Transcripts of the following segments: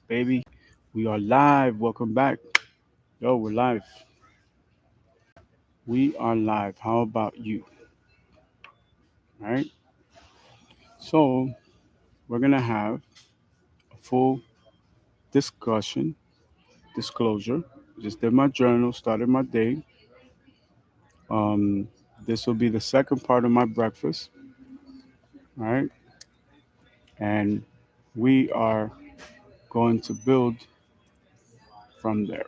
baby. We are live. Welcome back. Yo, we're live. We are live. How about you? All right. So, we're going to have a full discussion, disclosure. Just did my journal, started my day. Um, this will be the second part of my breakfast. All right. And we are going to build from there.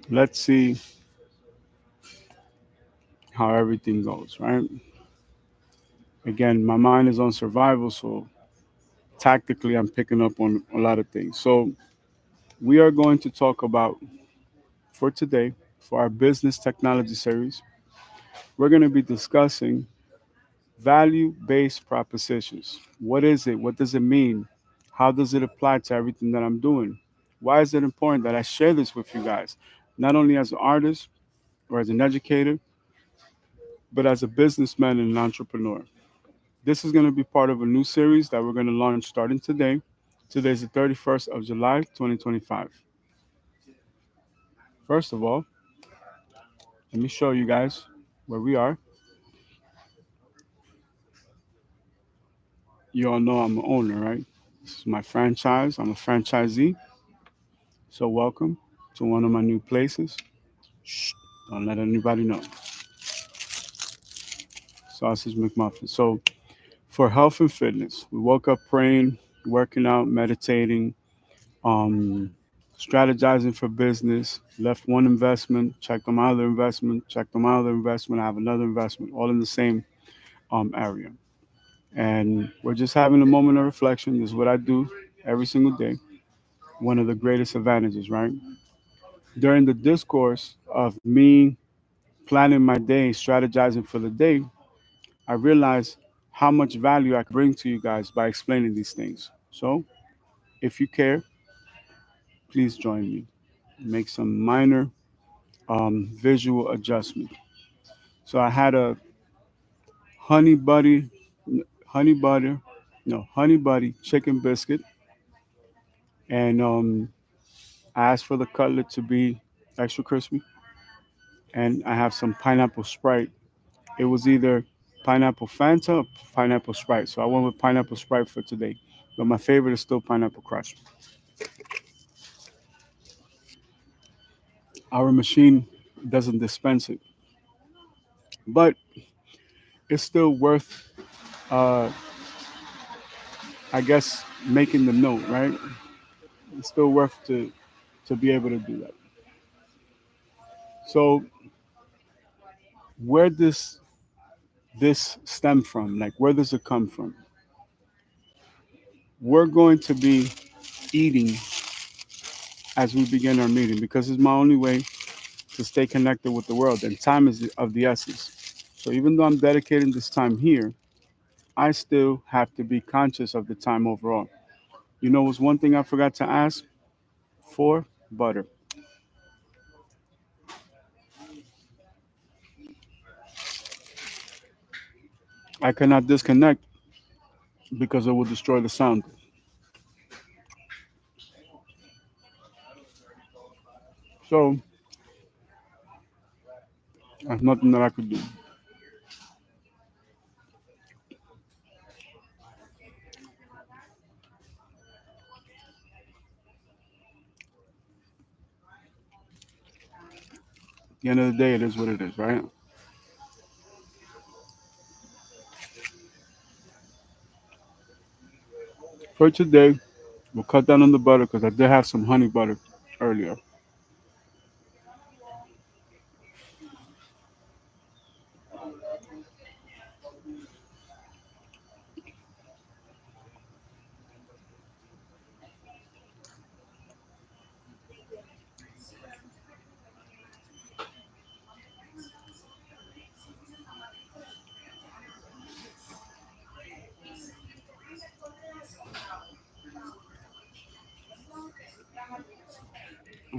Let's see how everything goes, right? Again, my mind is on survival, so tactically I'm picking up on a lot of things. So we are going to talk about for today, for our business technology series, we're going to be discussing value-based propositions. What is it? What does it mean? How does it apply to everything that I'm doing? Why is it important that I share this with you guys? Not only as an artist or as an educator, but as a businessman and an entrepreneur. This is going to be part of a new series that we're going to launch starting today. Today's the 31st of July, 2025. First of all, let me show you guys where we are. You all know I'm an owner, right? This is my franchise. I'm a franchisee. So welcome to one of my new places. Shh, don't let anybody know. Sausage McMuffin. So for health and fitness, we woke up praying, working out, meditating, um, strategizing for business. Left one investment, checked on my other investment, checked on my other investment. I have another investment, all in the same area. And we're just having a moment of reflection. This is what I do every single day. One of the greatest advantages, right? During the discourse of me planning my day, strategizing for the day, I realized how much value I can bring to you guys by explaining these things. So, if you care, please join me. Make some minor visual adjustment. So I had a honey buddy, honey butter, no, honey buddy chicken biscuit, and I asked for the cutlet to be extra crispy, and I have some pineapple Sprite. It was either pineapple Fanta or pineapple Sprite, so I went with pineapple Sprite for today. But my favorite is still pineapple Crush. Our machine doesn't dispense it, but it's still worth, uh, I guess, making the note, right? It's still worth to be able to do that. So where does this stem from? Like, where does it come from? We're going to be eating as we begin our meeting because it's my only way to stay connected with the world, and time is of the essence. So even though I'm dedicating this time here, I still have to be conscious of the time overall. You know, was one thing I forgot to ask for butter. I cannot disconnect because it will destroy the sound. So there's nothing that I could do. At the end of the day, it is what it is, right? For today, we'll cut down on the butter because I did have some honey butter earlier.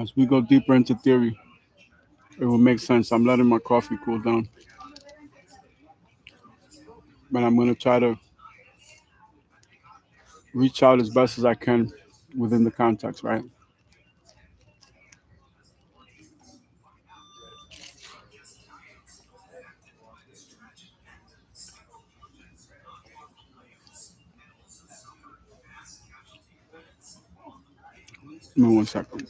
As we go deeper into theory, it will make sense. I'm letting my coffee cool down. but I'm going to try to reach out as best as I can within the context, right? Give me 1 second.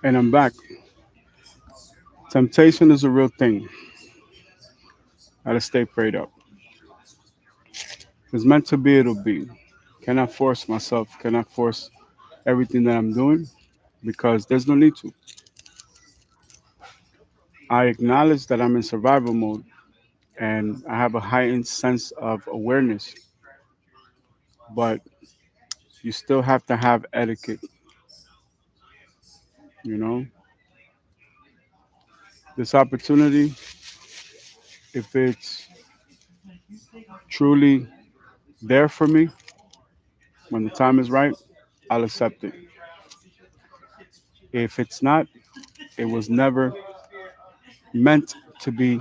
And I'm back. Temptation is a real thing. Gotta stay prayed up. If it's meant to be, it'll be. Cannot force myself, cannot force everything that I'm doing because there's no need to. I acknowledge that I'm in survival mode and I have a heightened sense of awareness, but you still have to have etiquette, you know? This opportunity, if it's truly there for me when the time is right, I'll accept it. If it's not, it was never meant to be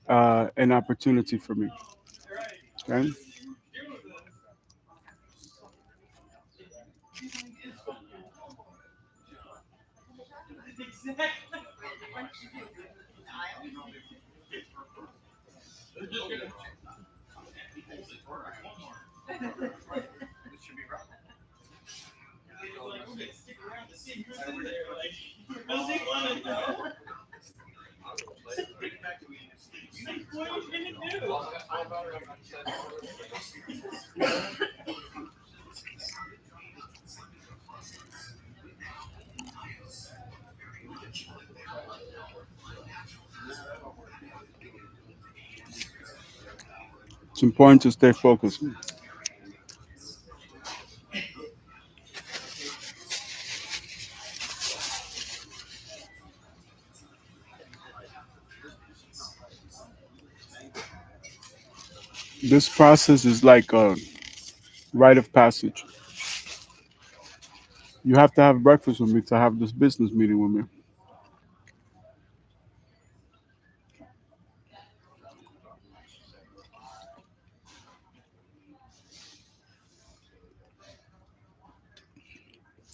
an opportunity for me. Okay? It's important to stay focused. This process is like a rite of passage. You have to have breakfast with me to have this business meeting with me.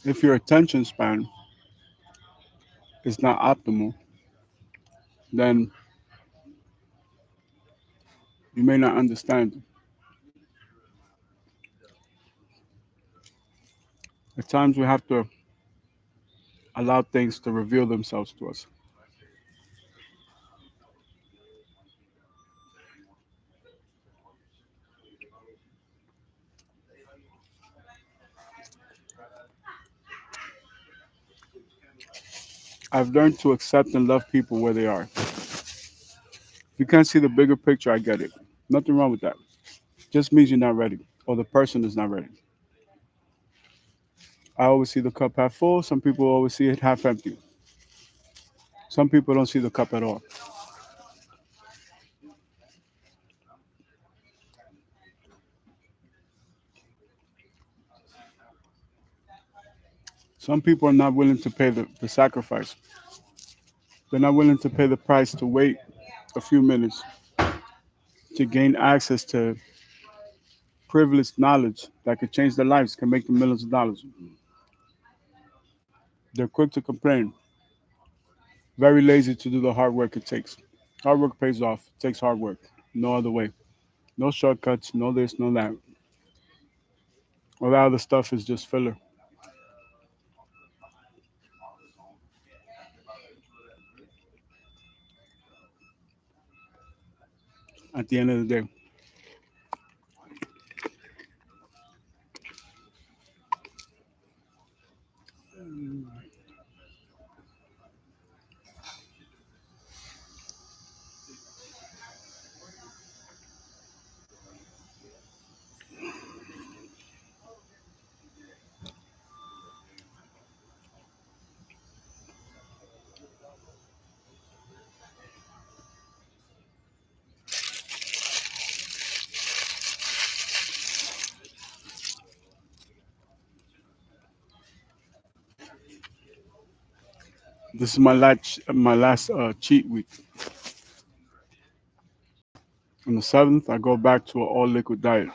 If your attention span is not optimal, then you may not understand. At times, we have to allow things to reveal themselves to us. I've learned to accept and love people where they are. If you can't see the bigger picture, I get it. Nothing wrong with that. Just means you're not ready, or the person is not ready. I always see the cup half full. Some people always see it half empty. Some people don't see the cup at all. Some people are not willing to pay the sacrifice. They're not willing to pay the price to wait a few minutes to gain access to privileged knowledge that could change their lives, can make them millions of dollars. They're quick to complain, very lazy to do the hard work it takes. Hard work pays off. It takes hard work. No other way. No shortcuts, no this, no that. All that other stuff is just filler at the end of the day. This is my last cheat week. On the 7th, I go back to an all liquid diet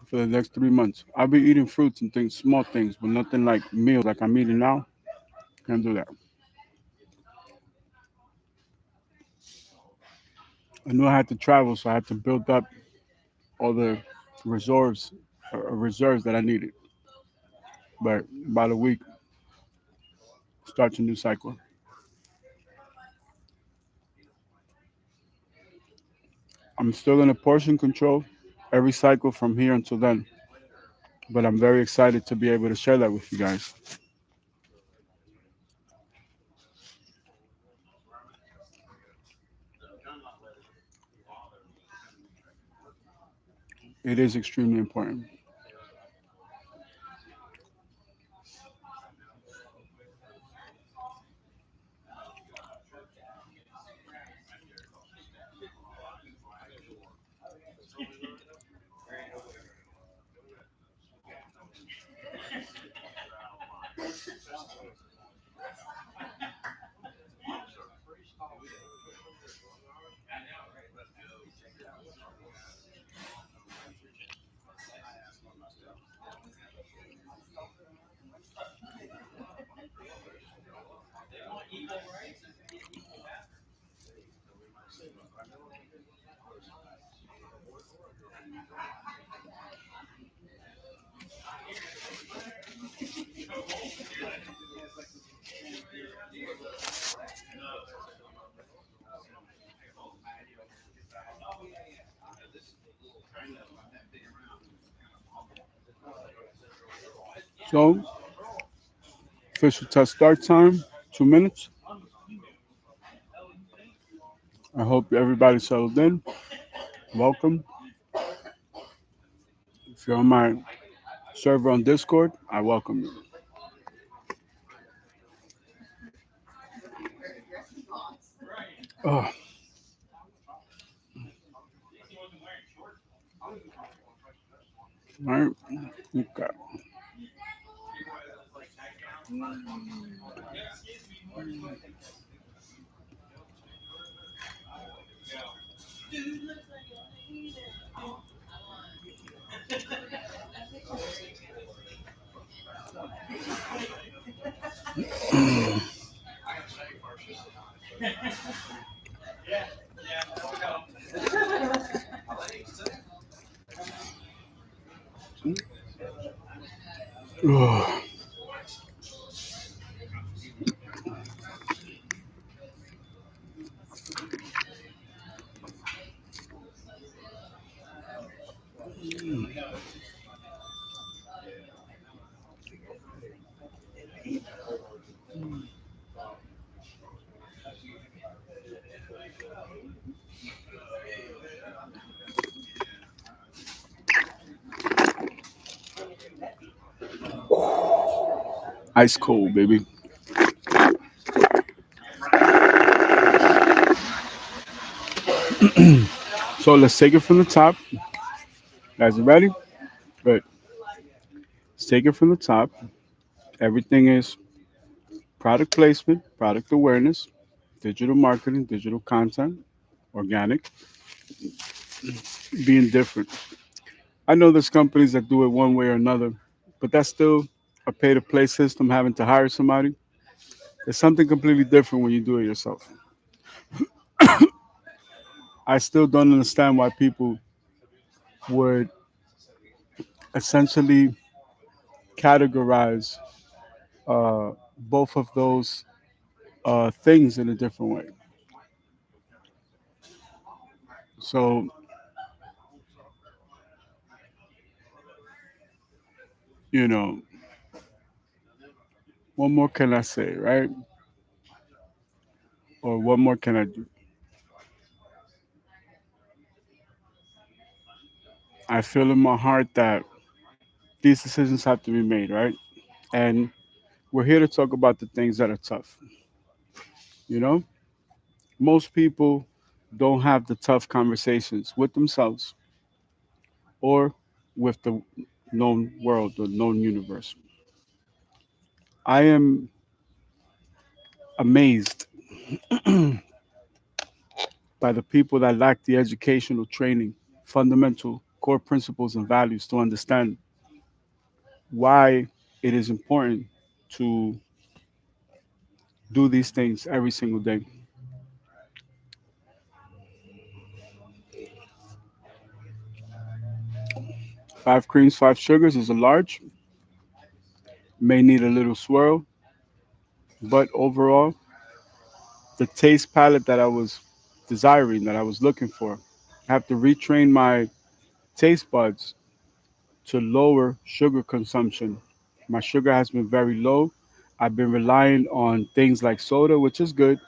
for the next 3 months. I'll be eating fruits and things, small things, but nothing like meals like I'm eating now. Can't do that. I knew I had to travel, so I had to build up all the reserves, reserves that I needed. But about a week, starts a new cycle. I'm still in a portion control every cycle from here until then, but I'm very excited to be able to share that with you guys. It is extremely important. So, official test start time, 2 minutes. I hope everybody settled in. Welcome. If you're on my server on Discord, I welcome you. Oh, all right. Okay. Ice cold, baby. So let's take it from the top. Guys, you ready? Good. Let's take it from the top. Everything is product placement, product awareness, digital marketing, digital content, organic, being different. I know there's companies that do it one way or another, but that's still a pay to play system having to hire somebody. It's something completely different when you do it yourself. I still don't understand why people would essentially categorize both of those things in a different way. So, you know, what more can I say, right? Or what more can I do? I feel in my heart that these decisions have to be made, right? And we're here to talk about the things that are tough. You know, most people don't have the tough conversations with themselves or with the known world, the known universe. I am amazed by the people that lack the educational training, fundamental core principles and values to understand why it is important to do these things every single day. 5 creams, 5 sugars is a large, may need a little swirl, but overall, the taste palette that I was desiring, that I was looking for, I have to retrain my taste buds to lower sugar consumption. My sugar has been very low. I've been relying on things like soda, which is good,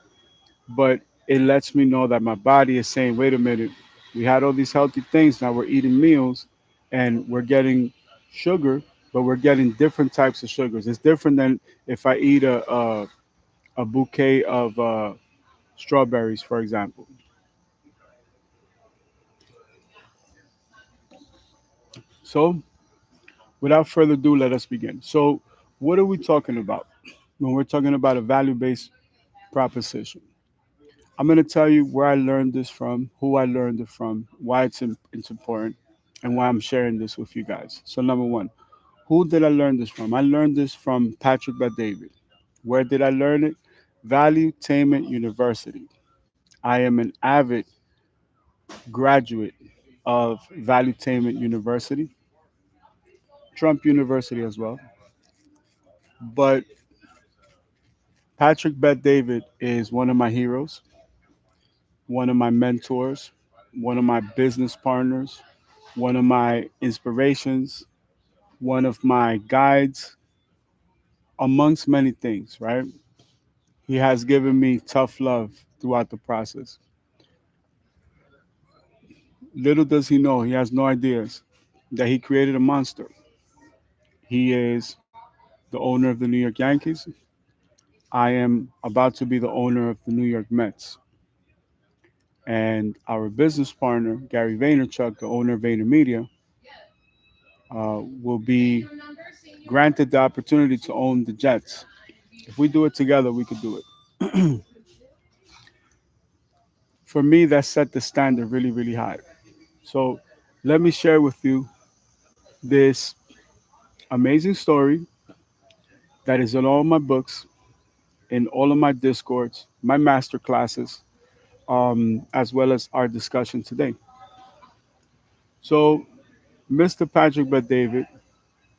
but it lets me know that my body is saying, wait a minute, we had all these healthy things, now we're eating meals and we're getting sugar, but we're getting different types of sugars. It's different than if I eat a bouquet of strawberries, for example. So, without further ado, let us begin. So, what are we talking about when we're talking about a value based proposition? I'm going to tell you where I learned this from, who I learned it from, why it's important, and why I'm sharing this with you guys. So, number one, who did I learn this from? I learned this from Patrick Bet David. Where did I learn it? Valuetainment University. I am an avid graduate of Valuetainment University, Trump University as well. But Patrick Bet David is one of my heroes, one of my mentors, one of my business partners, one of my inspirations, one of my guides, amongst many things, right? He has given me tough love throughout the process. Little does he know, he has no ideas that he created a monster. He is the owner of the New York Yankees. I am about to be the owner of the New York Mets. And our business partner, Gary Vaynerchuk, the owner of VaynerMedia, will be granted the opportunity to own the Jets. If we do it together, we could do it. For me, that set the standard really, really high. So let me share with you this amazing story that is in all my books in all of my discords, my master classes, as well as our discussion today. So, Mr. Patrick Bet David,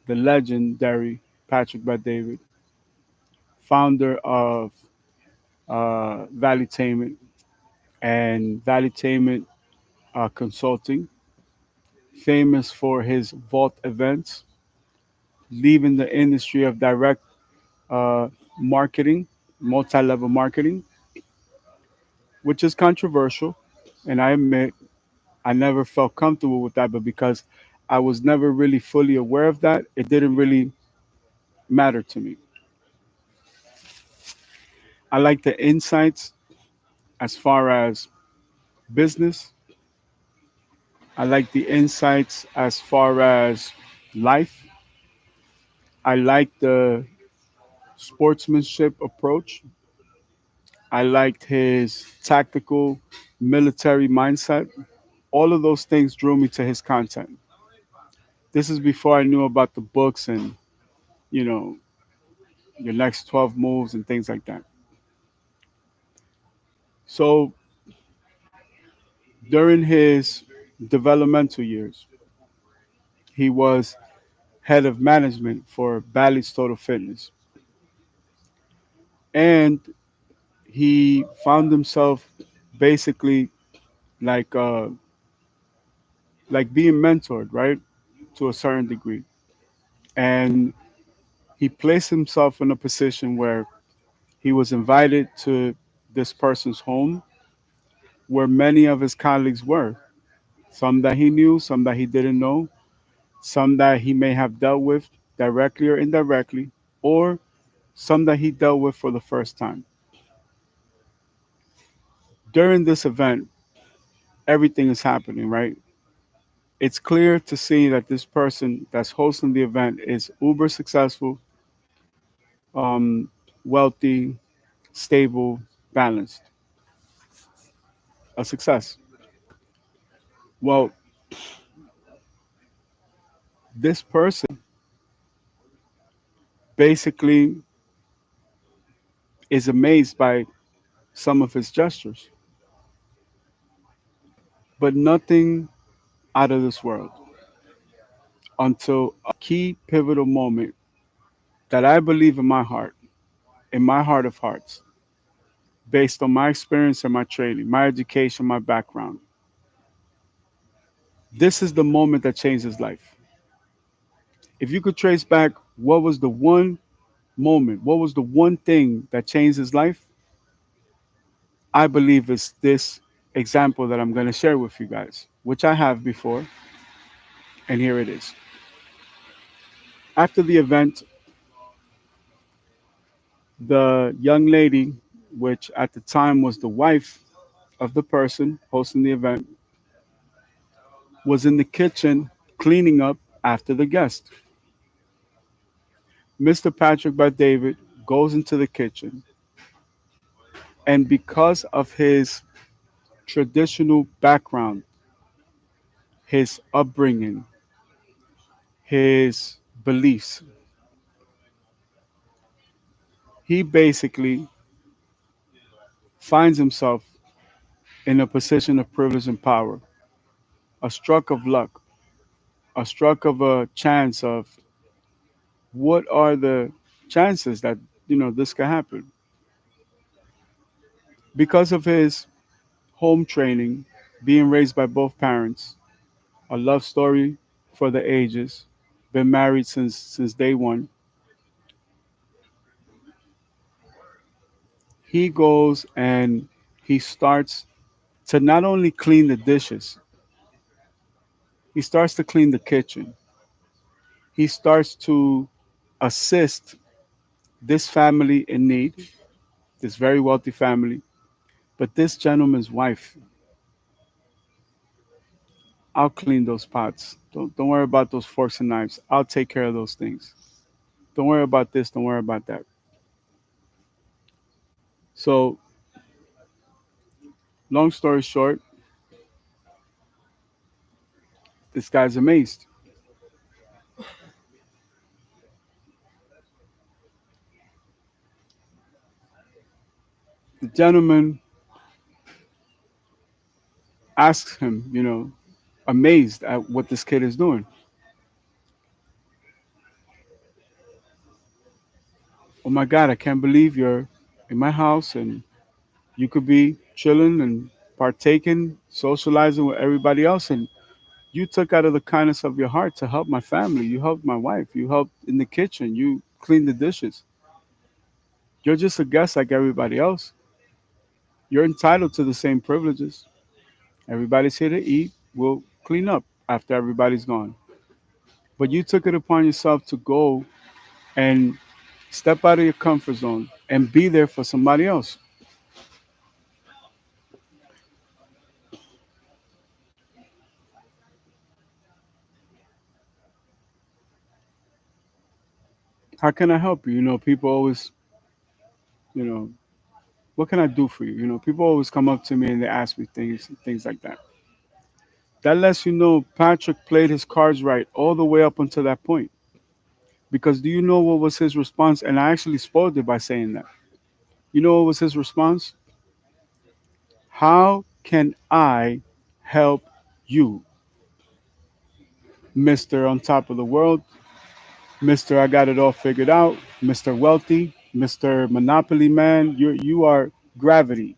the legendary Patrick Bet David, founder of Valuetainment and Valuetainment Consulting, famous for his vault events, leaving the industry of direct uh, marketing, multi level marketing, which is controversial. And I admit I never felt comfortable with that, but because I was never really fully aware of that, it didn't really matter to me. I like the insights as far as business, I like the insights as far as life. I like the sportsmanship approach. I liked his tactical military mindset. All of those things drew me to his content. This is before I knew about the books and, you know, your next 12 moves and things like that. So during his developmental years, he was head of management for Bally's Total Fitness. And he found himself basically like uh, like being mentored, right, to a certain degree. And he placed himself in a position where he was invited to this person's home where many of his colleagues were. Some that he knew, some that he didn't know, some that he may have dealt with directly or indirectly, or some that he dealt with for the first time. During this event, everything is happening, right? It's clear to see that this person that's hosting the event is uber successful, um, wealthy, stable, balanced, a success. Well, this person basically is amazed by some of his gestures, but nothing out of this world until a key pivotal moment that I believe in my heart of hearts, based on my experience and my training, my education, my background. This is the moment that changed his life. If you could trace back what was the one moment, what was the one thing that changed his life, I believe it's this example that I'm going to share with you guys, which I have before, and here it is. After the event, the young lady, which at the time was the wife of the person hosting the event, was in the kitchen cleaning up after the guest. Mr. Patrick by David goes into the kitchen, and because of his traditional background, his upbringing, his beliefs, he basically finds himself in a position of privilege and power, a stroke of luck, a stroke of a chance of what are the chances that this could happen because of his home training, being raised by both parents, a love story for the ages, been married since day one. He goes and he starts to not only clean the dishes, he starts to clean the kitchen. He starts to assist this family in need, this very wealthy family. But this gentleman's wife, I'll clean those pots. Don't worry about those forks and knives. I'll take care of those things. Don't worry about this. Don't worry about that. So, long story short, this guy's amazed. The gentleman asks him, amazed at what this kid is doing. Oh my God, I can't believe you're in my house and you could be chilling and partaking, socializing with everybody else. And you took out of the kindness of your heart to help my family. You helped my wife. You helped in the kitchen. You cleaned the dishes. You're just a guest like everybody else. You're entitled to the same privileges. Everybody's here to eat. We'll clean up after everybody's gone. But you took it upon yourself to go and step out of your comfort zone and be there for somebody else. How can I help you? People always, you know, what can I do for you? People always come up to me and they ask me things like that. That lets you know Patrick played his cards right all the way up until that point. Because do you know what was his response? And I actually spoiled it by saying that. You know what was his response? How can I help you, Mr. On top of the world, Mr. I got it all figured out, Mr. Wealthy, Mr. Monopoly Man? You are gravity.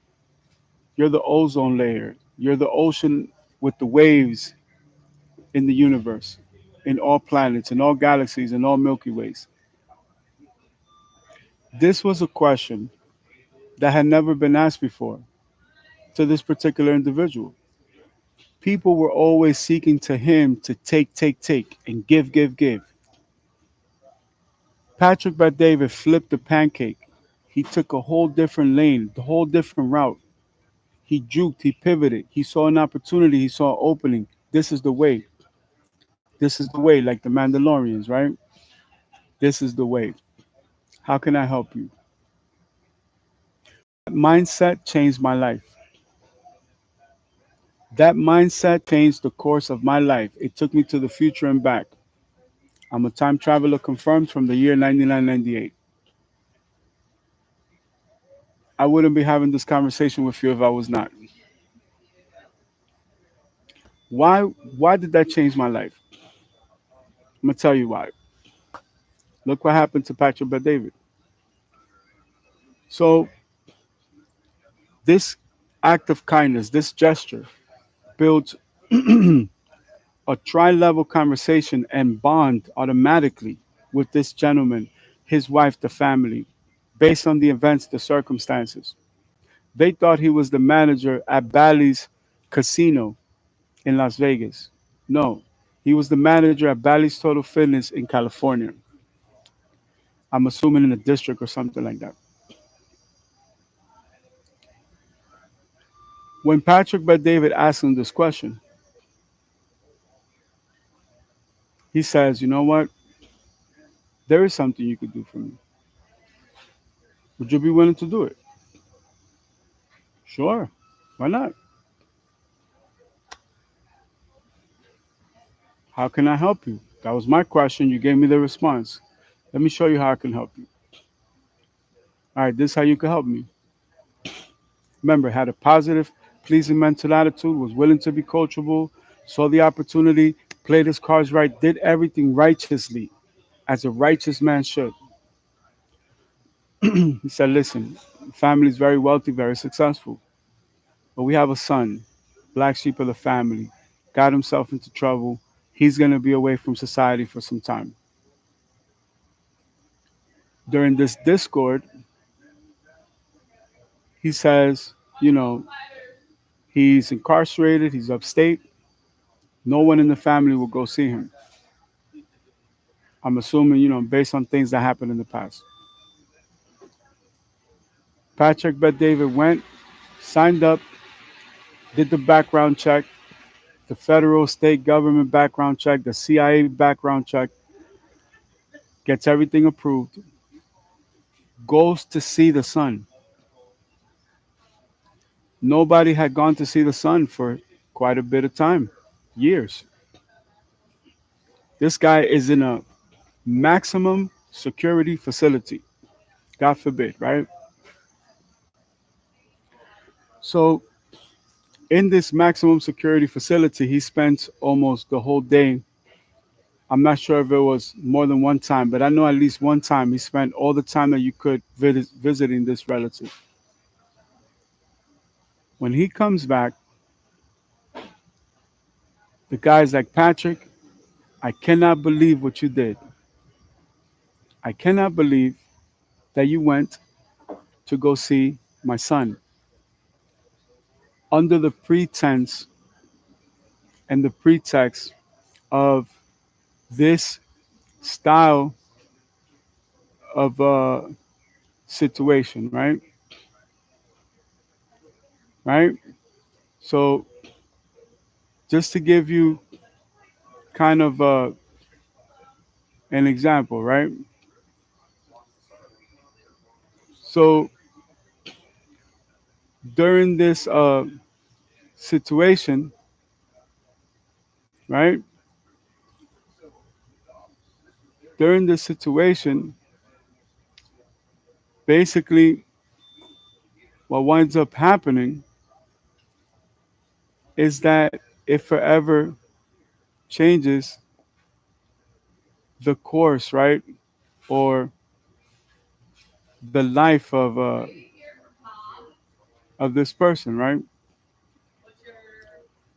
You're the ozone layer. You're the ocean with the waves in the universe, in all planets, in all galaxies, in all Milky Ways. This was a question that had never been asked before to this particular individual. People were always seeking to him to take, take, take, and give, give, give. Patrick Bet David flipped the pancake. He took a whole different lane, the whole different route. He juked, he pivoted. He saw an opportunity, he saw an opening. This is the way. This is the way, like the Mandalorians, right? This is the way. How can I help you? Mindset changed my life. That mindset changed the course of my life. It took me to the future and back. I'm a time traveler confirmed from the year 9998. I wouldn't be having this conversation with you if I was not. Why did that change my life? I'm gonna tell you why. Look what happened to Patrick Bet David. So this act of kindness, this gesture, builds a tri-level conversation and bond automatically with this gentleman, his wife, the family, based on the events, the circumstances. They thought he was the manager at Bally's Casino in Las Vegas. No, he was the manager at Bally's Total Fitness in California. I'm assuming in a district or something like that. When Patrick Bet David asked him this question, he says, "You know what? There is something you could do for me. Would you be willing to do it?" Sure. Why not? How can I help you? That was my question. You gave me the response. Let me show you how I can help you. All right, this is how you can help me. Remember, had a positive, pleasing mental attitude, was willing to be coachable, saw the opportunity, played his cards right, did everything righteously, as a righteous man should. He said, listen, family is very wealthy, very successful, but we have a son, black sheep of the family, got himself into trouble. He's going to be away from society for some time. During this discord, he says, he's incarcerated, he's upstate. No one in the family will go see him. I'm assuming, based on things that happened in the past. Patrick Bet David went, signed up, did the background check, the federal state government background check, the CIA background check, gets everything approved, goes to see the son. Nobody had gone to see the son for quite a bit of time, years. This guy is in a maximum security facility. God forbid, right? So in this maximum security facility, he spent almost the whole day. I'm not sure if it was more than one time, but I know at least one time he spent all the time that you could visiting this relative. When he comes back, the guy's like, Patrick, I cannot believe what you did. I cannot believe that you went to go see my son under the pretense and the pretext of this style of situation, right? Right? So, just to give you kind of an example, right? So, during this situation, right? During this situation, basically, what winds up happening is that it forever changes the course, right? Or the life of this person, right?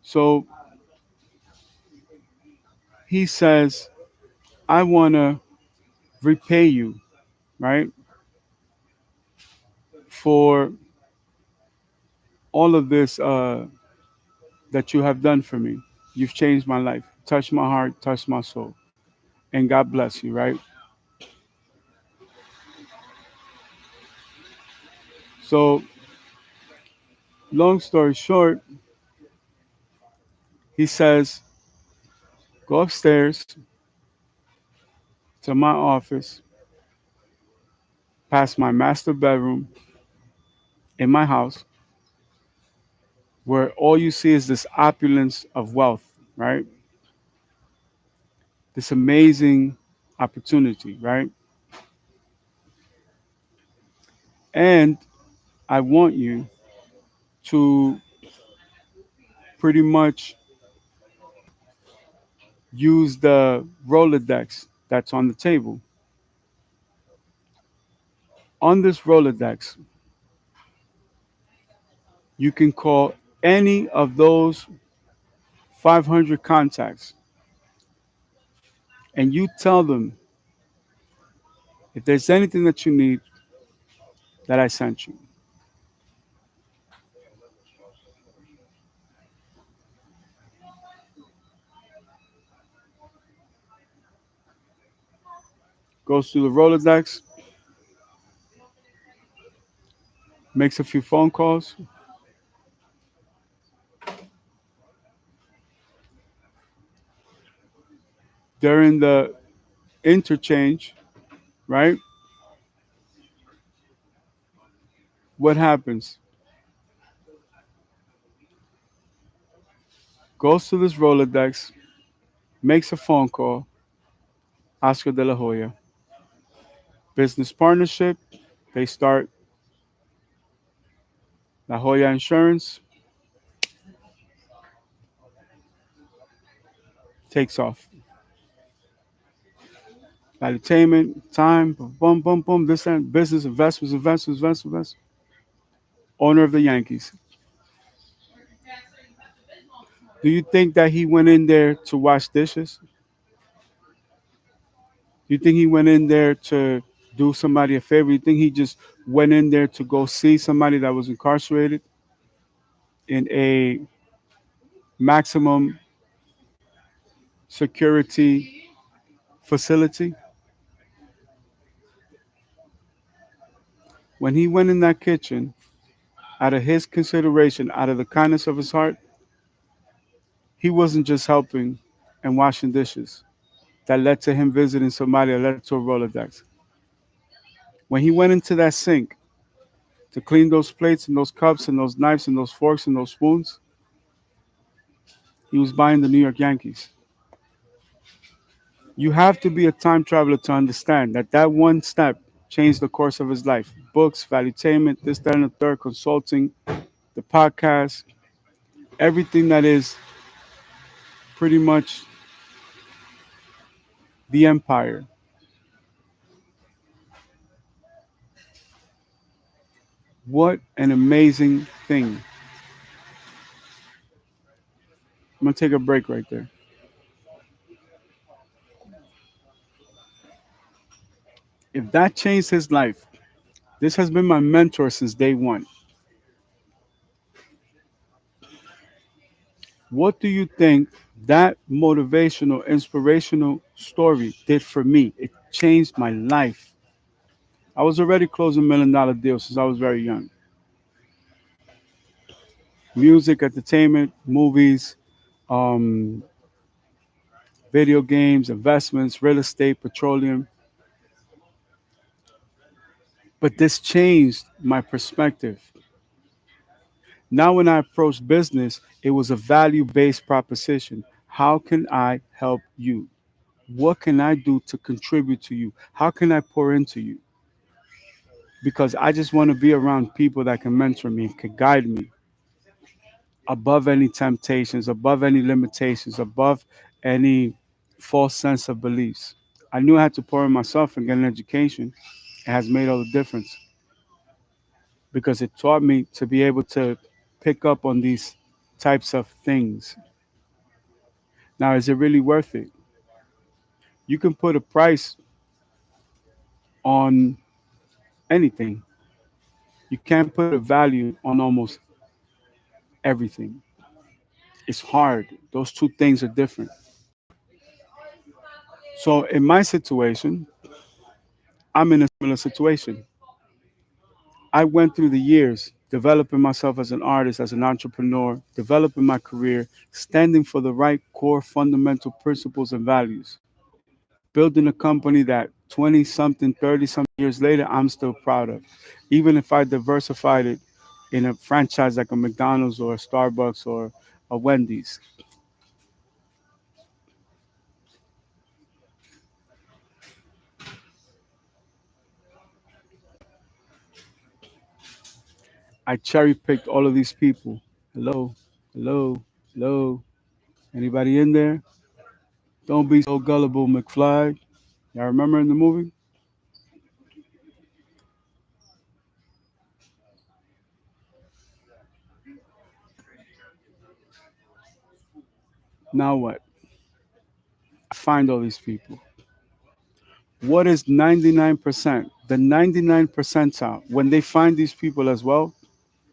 So he says, I want to repay you, right? For all of this that you have done for me. You've changed my life, touched my heart, touched my soul. And God bless you, right? So, long story short, he says, go upstairs to my office, past my master bedroom in my house, where all you see is this opulence of wealth, right? This amazing opportunity, right? And I want you to pretty much use the Rolodex that's on the table. On this Rolodex, you can call any of those 500 contacts and you tell them if there's anything that you need that I sent you. Goes through the Rolodex, makes a few phone calls. During the interchange, right? What happens? Goes to this Rolodex, makes a phone call, Oscar de la Hoya. Business partnership, they start La Jolla Insurance, takes off. Entertainment, time, boom, boom, boom, this and business, investments. Owner of the Yankees. Do you think that he went in there to wash dishes? Do you think he went in there to do somebody a favor? You think he just went in there to go see somebody that was incarcerated in a maximum security facility? When he went in that kitchen, out of his consideration, out of the kindness of his heart, he wasn't just helping and washing dishes. That led to him visiting somebody that led to a Rolodex. When he went into that sink to clean those plates and those cups and those knives and those forks and those spoons, he was buying the New York Yankees. You have to be a time traveler to understand that that one step changed the course of his life. Books, valuetainment, this, that, and the third, consulting, the podcast, everything that is pretty much the empire. What an amazing thing. I'm going to take a break right there. If that changed his life, this has been my mentor since day one. What do you think that motivational, inspirational story did for me? It changed my life. I was already closing $1 million deals since I was very young. Music, entertainment, movies, um, video games, investments, real estate, petroleum. But this changed my perspective. Now, when I approach business, it was a value based proposition. How can I help you? What can I do to contribute to you? How can I pour into you? Because I just want to be around people that can mentor me, can guide me above any temptations, above any limitations, above any false sense of beliefs. I knew I had to pour in myself and get an education. It has made all the difference because it taught me to be able to pick up on these types of things. Now, is it really worth it? You can put a price on anything. You can't put a value on almost everything. It's hard. Those two things are different. So, in my situation, I'm in a similar situation. I went through the years developing myself as an artist, as an entrepreneur, developing my career, standing for the right core fundamental principles and values, building a company that 20 something, 30 something years later, I'm still proud of. Even if I diversified it in a franchise like a McDonald's or a Starbucks or a Wendy's. I cherry picked all of these people. Hello, hello, hello. Anybody in there? Don't be so gullible, McFly. Y'all remember in the movie? Now what? I find all these people. What is 99%? The 99 percentile, when they find these people as well,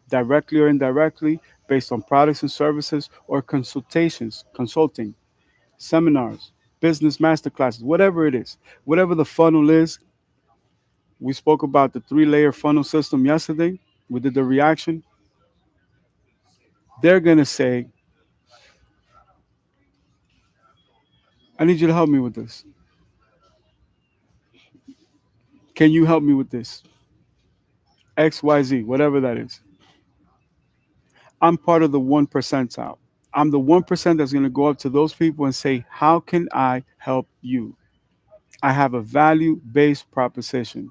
directly or indirectly, based on products and services or consultations, consulting, seminars, business masterclasses, whatever it is, whatever the funnel is. We spoke about the 3 layer funnel system yesterday. We did the reaction. They're going to say, I need you to help me with this. Can you help me with this? XYZ, whatever that is. I'm part of the 1 percentile. I'm the 1% that's going to go up to those people and say, how can I help you? I have a value based proposition.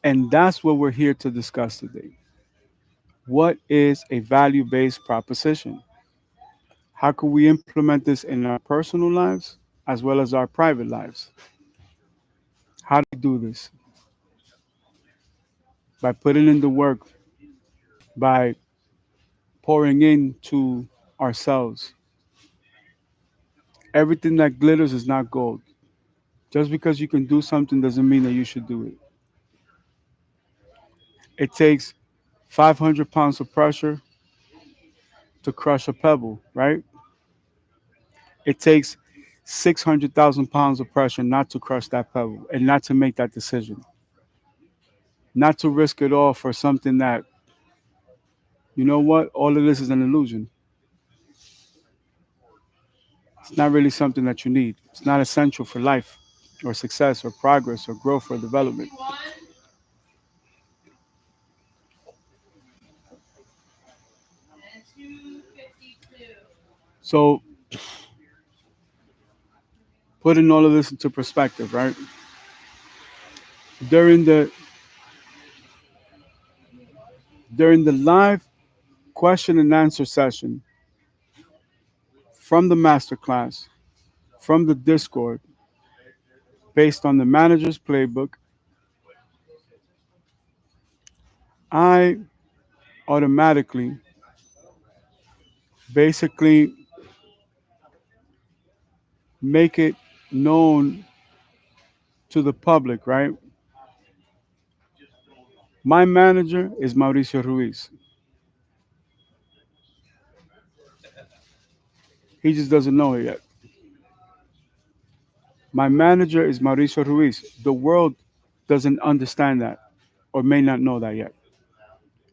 And that's what we're here to discuss today. What is a value based proposition? How can we implement this in our personal lives as well as our private lives? How do we do this? By putting in the work, by pouring into ourselves. Everything that glitters is not gold. Just because you can do something doesn't mean that you should do it. It takes 500 pounds of pressure to crush a pebble, right? It takes 600,000 pounds of pressure not to crush that pebble and not to make that decision, not to risk it all for something that, you know what, all of this is an illusion. It's not really something that you need. It's not essential for life or success or progress or growth or development. So, putting all of this into perspective, right? During the During the live question and answer session from the masterclass, from the Discord, based on the manager's playbook, I automatically basically make it known to the public, right? My manager is Mauricio Ruiz. He just doesn't know it yet. My manager is Mauricio Ruiz. The world doesn't understand that or may not know that yet.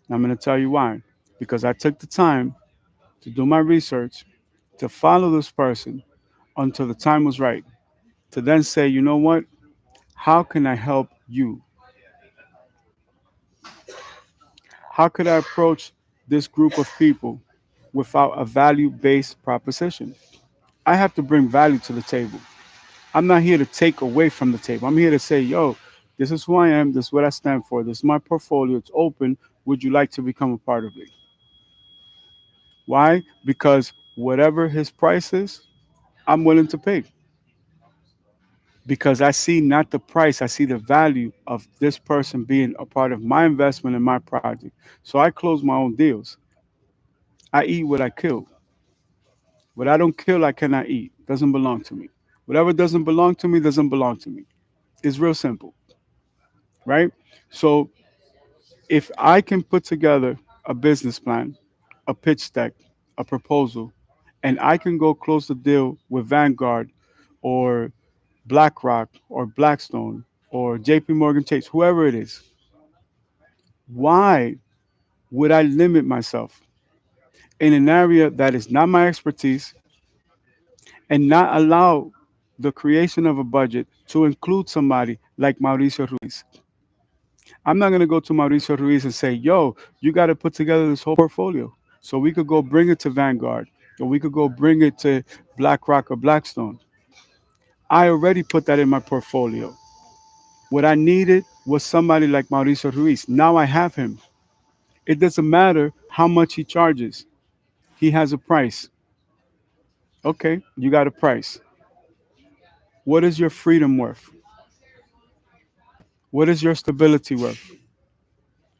And I'm going to tell you why. Because I took the time to do my research, to follow this person until the time was right, to then say, you know what? How can I help you? How could I approach this group of people without a value based proposition? I have to bring value to the table. I'm not here to take away from the table. I'm here to say, yo, this is who I am. This is what I stand for. This is my portfolio. It's open. Would you like to become a part of it? Why? Because whatever his price is, I'm willing to pay. Because I see not the price, I see the value of this person being a part of my investment in my project. So I close my own deals. I eat what I kill. What I don't kill, I cannot eat. Doesn't belong to me. Whatever doesn't belong to me doesn't belong to me. It's real simple, right? So if I can put together a business plan, a pitch deck, a proposal, and I can go close the deal with Vanguard or BlackRock or Blackstone or JP Morgan Chase, whoever it is, why would I limit myself in an area that is not my expertise and not allow the creation of a budget to include somebody like Mauricio Ruiz? I'm not going to go to Mauricio Ruiz and say, yo, you got to put together this whole portfolio. So we could go bring it to Vanguard or we could go bring it to BlackRock or Blackstone. I already put that in my portfolio. What I needed was somebody like Mauricio Ruiz. Now I have him. It doesn't matter how much he charges. He has a price. Okay, you got a price. What is your freedom worth? What is your stability worth?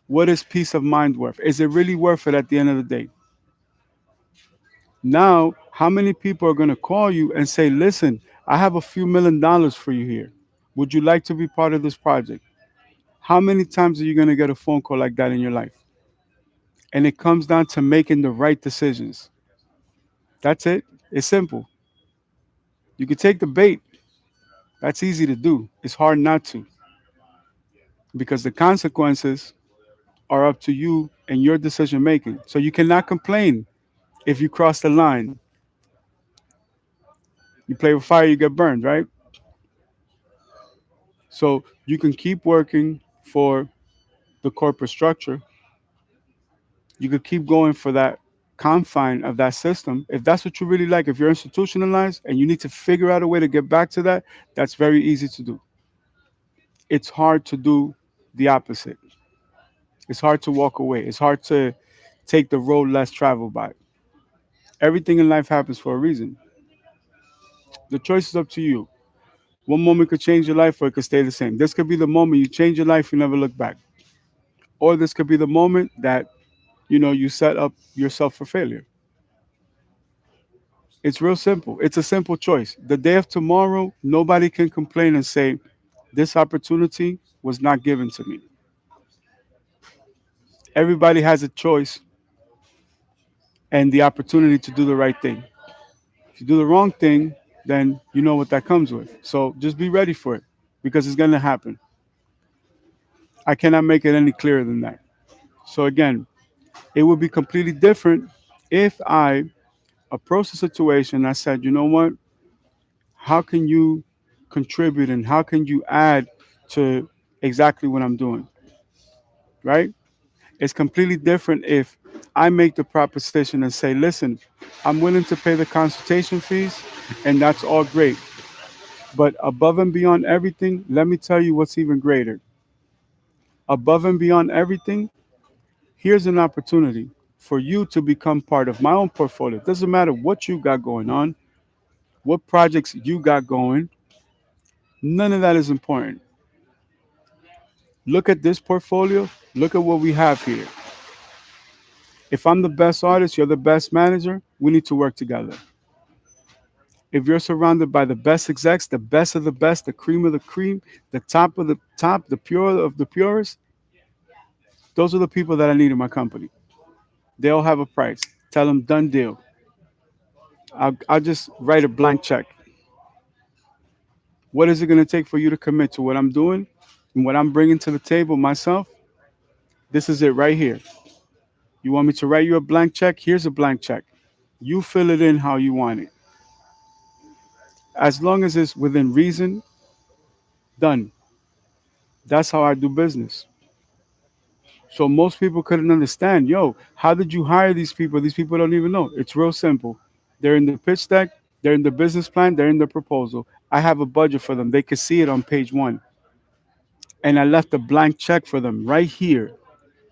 What is peace of mind worth? Is it really worth it at the end of the day? Now, how many people are going to call you and say, listen, I have a few $1 million for you here. Would you like to be part of this project? How many times are you going to get a phone call like that in your life? And it comes down to making the right decisions. That's it. It's simple. You can take the bait. That's easy to do. It's hard not to because the consequences are up to you and your decision making. So you cannot complain if you cross the line. You play with fire, you get burned, right? So you can keep working for the corporate structure. You could keep going for that confine of that system. If that's what you really like, if you're institutionalized and you need to figure out a way to get back to that, that's very easy to do. It's hard to do the opposite. It's hard to walk away. It's hard to take the road less traveled by. Everything in life happens for a reason. The choice is up to you. One moment could change your life or it could stay the same. This could be the moment you change your life, you never look back. Or this could be the moment that, you set up yourself for failure. It's real simple. It's a simple choice. The day of tomorrow, nobody can complain and say, this opportunity was not given to me. Everybody has a choice and the opportunity to do the right thing. If you do the wrong thing, then you know what that comes with. So just be ready for it because it's going to happen. I cannot make it any clearer than that. So again, it would be completely different if I approached the situation and I said, you know what? How can you contribute and how can you add to exactly what I'm doing? Right? It's completely different if I make the proposition and say, listen, I'm willing to pay the consultation fees and that's all great. But above and beyond everything, let me tell you what's even greater. Above and beyond everything, Here's an opportunity for you to become part of my own portfolio. It doesn't matter what you got going on, what projects you got going, none of that is important. Look at this portfolio, look at what we have here. If I'm the best artist, you're the best manager, we need to work together. If you're surrounded by the best execs, the best of the best, the cream of the cream, the top of the top, the pure of the purest, those are the people that I need in my company. They all have a price. Tell them done deal. I'll just write a blank check. What is it going to take for you to commit to what I'm doing and what I'm bringing to the table myself? This is it right here. You want me to write you a blank check? Here's a blank check. You fill it in how you want it. As long as it's within reason, done. That's how I do business. So most people couldn't understand, yo, how did you hire these people? These people don't even know. It's real simple. They're in the pitch deck, they're in the business plan, they're in the proposal. I have a budget for them. They could see it on page one. And I left a blank check for them right here.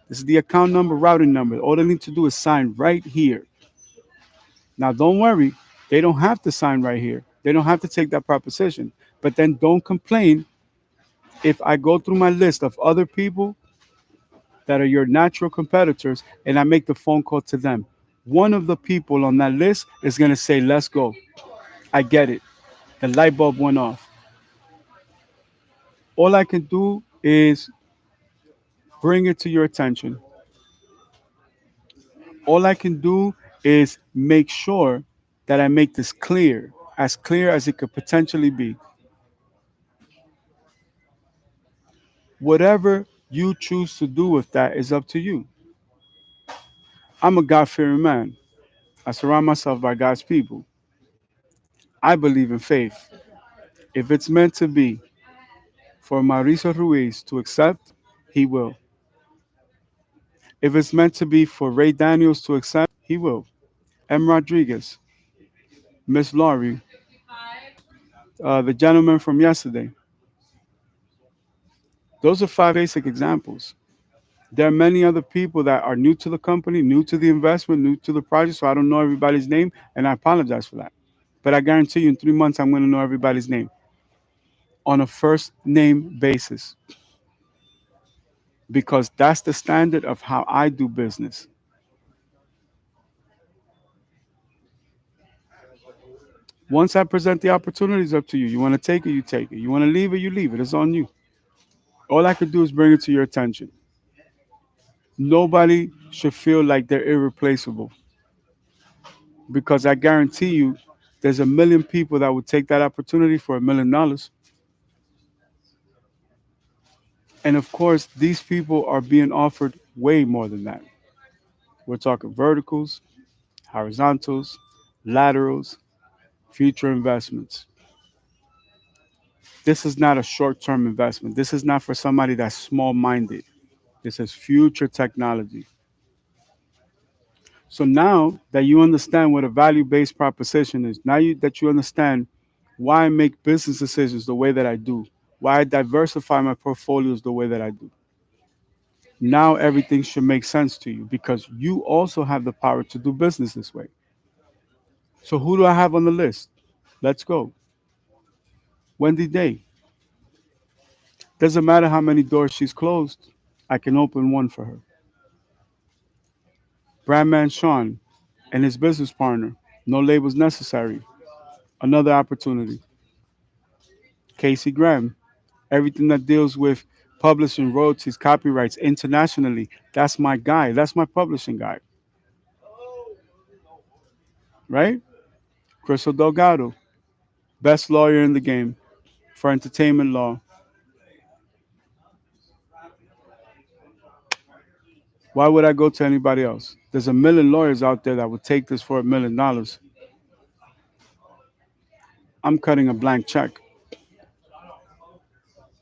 This is the account number, routing number. All they need to do is sign right here. Now, don't worry, they don't have to sign right here. They don't have to take that proposition. But then don't complain if I go through my list of other people that are your natural competitors and I make the phone call to them. One of the people on that list is going to say, let's go. I get it. The light bulb went off. All I can do is bring it to your attention. All I can do is make sure that I make this clear as it could potentially be. Whatever you choose to do with that is up to you. I'm a God fearing man. I surround myself by God's people. I believe in faith. If it's meant to be for Mauricio Ruiz to accept, he will. If it's meant to be for Ray Daniels to accept, he will. M. Rodriguez, Miss Laurie, the gentleman from yesterday. Those are five basic examples. There are many other people that are new to the company, new to the investment, new to the project, so I don't know everybody's name, and I apologize for that. But I guarantee you in 3 months, I'm going to know everybody's name on a first name basis because that's the standard of how I do business. Once I present the opportunities up to you, you want to take it, you take it. You want to leave it, you leave it. It's on you. All I could do is bring it to your attention. Nobody should feel like they're irreplaceable because I guarantee you there's a million people that would take that opportunity for $1 million. And of course, these people are being offered way more than that. We're talking verticals, horizontals, laterals, future investments. This is not a short term investment. This is not for somebody that's small minded. This is future technology. So now that you understand what a value based proposition is, that you understand why I make business decisions the way that I do, why I diversify my portfolios the way that I do, now everything should make sense to you because you also have the power to do business this way. So who do I have on the list? Let's go. Wendy Day. Doesn't matter how many doors she's closed, I can open one for her. Brandman Sean and his business partner. No labels necessary. Another opportunity. Casey Graham. Everything that deals with publishing, royalties, copyrights internationally. That's my guy. That's my publishing guy. Right? Crystal Delgado. Best lawyer in the game for entertainment law. Why would I go to anybody else? There's a million lawyers out there that would take this for $1 million. I'm cutting a blank check.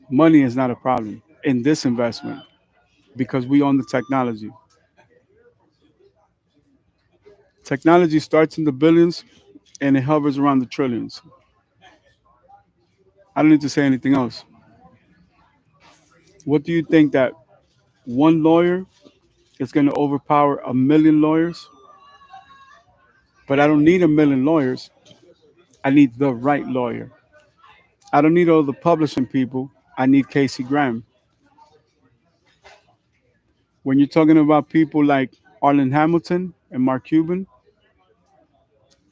Money is not a problem in this investment because we own the technology. Technology starts in the billions and it hovers around the trillions. I don't need to say anything else. What do you think that one lawyer It's going to overpower a million lawyers, but I don't need a million lawyers. I need the right lawyer. I don't need all the publishing people. I need Casey Graham. When you're talking about people like Arlen Hamilton and Mark Cuban,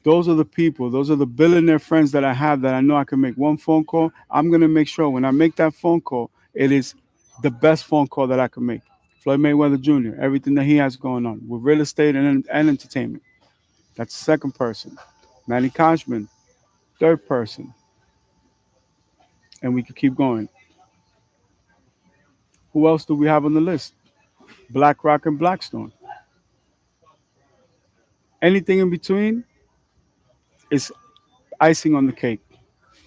those are the people, those are the billionaire friends that I have that I know I can make one phone call. I'm going to make sure when I make that phone call, it is the best phone call that I can make. Floyd Mayweather Jr., everything that he has going on with real estate and entertainment. That's the second person. Manny Koshman, third person. And we could keep going. Who else do we have on the list? BlackRock and Blackstone. Anything in between is icing on the cake.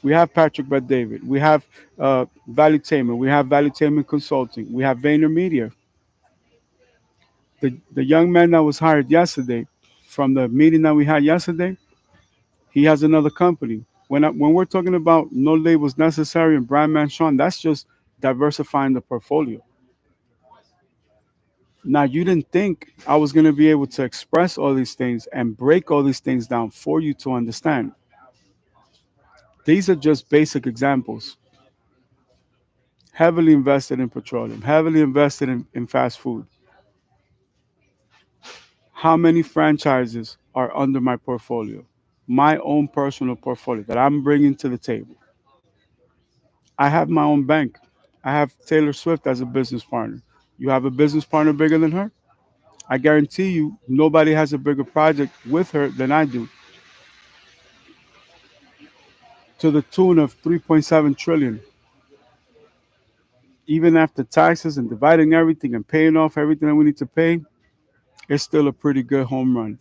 We have Patrick Bet David. We have Valuetainment. We have Valuetainment Consulting. We have VaynerMedia. The young man that was hired yesterday from the meeting that we had yesterday, he has another company. When we're talking about no labels necessary and brand man Sean, that's just diversifying the portfolio. Now, you didn't think I was going to be able to express all these things and break all these things down for you to understand. These are just basic examples. Heavily invested in petroleum, heavily invested in fast food. How many franchises are under my portfolio? My own personal portfolio that I'm bringing to the table. I have my own bank. I have Taylor Swift as a business partner. You have a business partner bigger than her? I guarantee you, nobody has a bigger project with her than I do, to the tune of 3.7 trillion. Even after taxes and dividing everything and paying off everything that we need to pay, it's still a pretty good home run.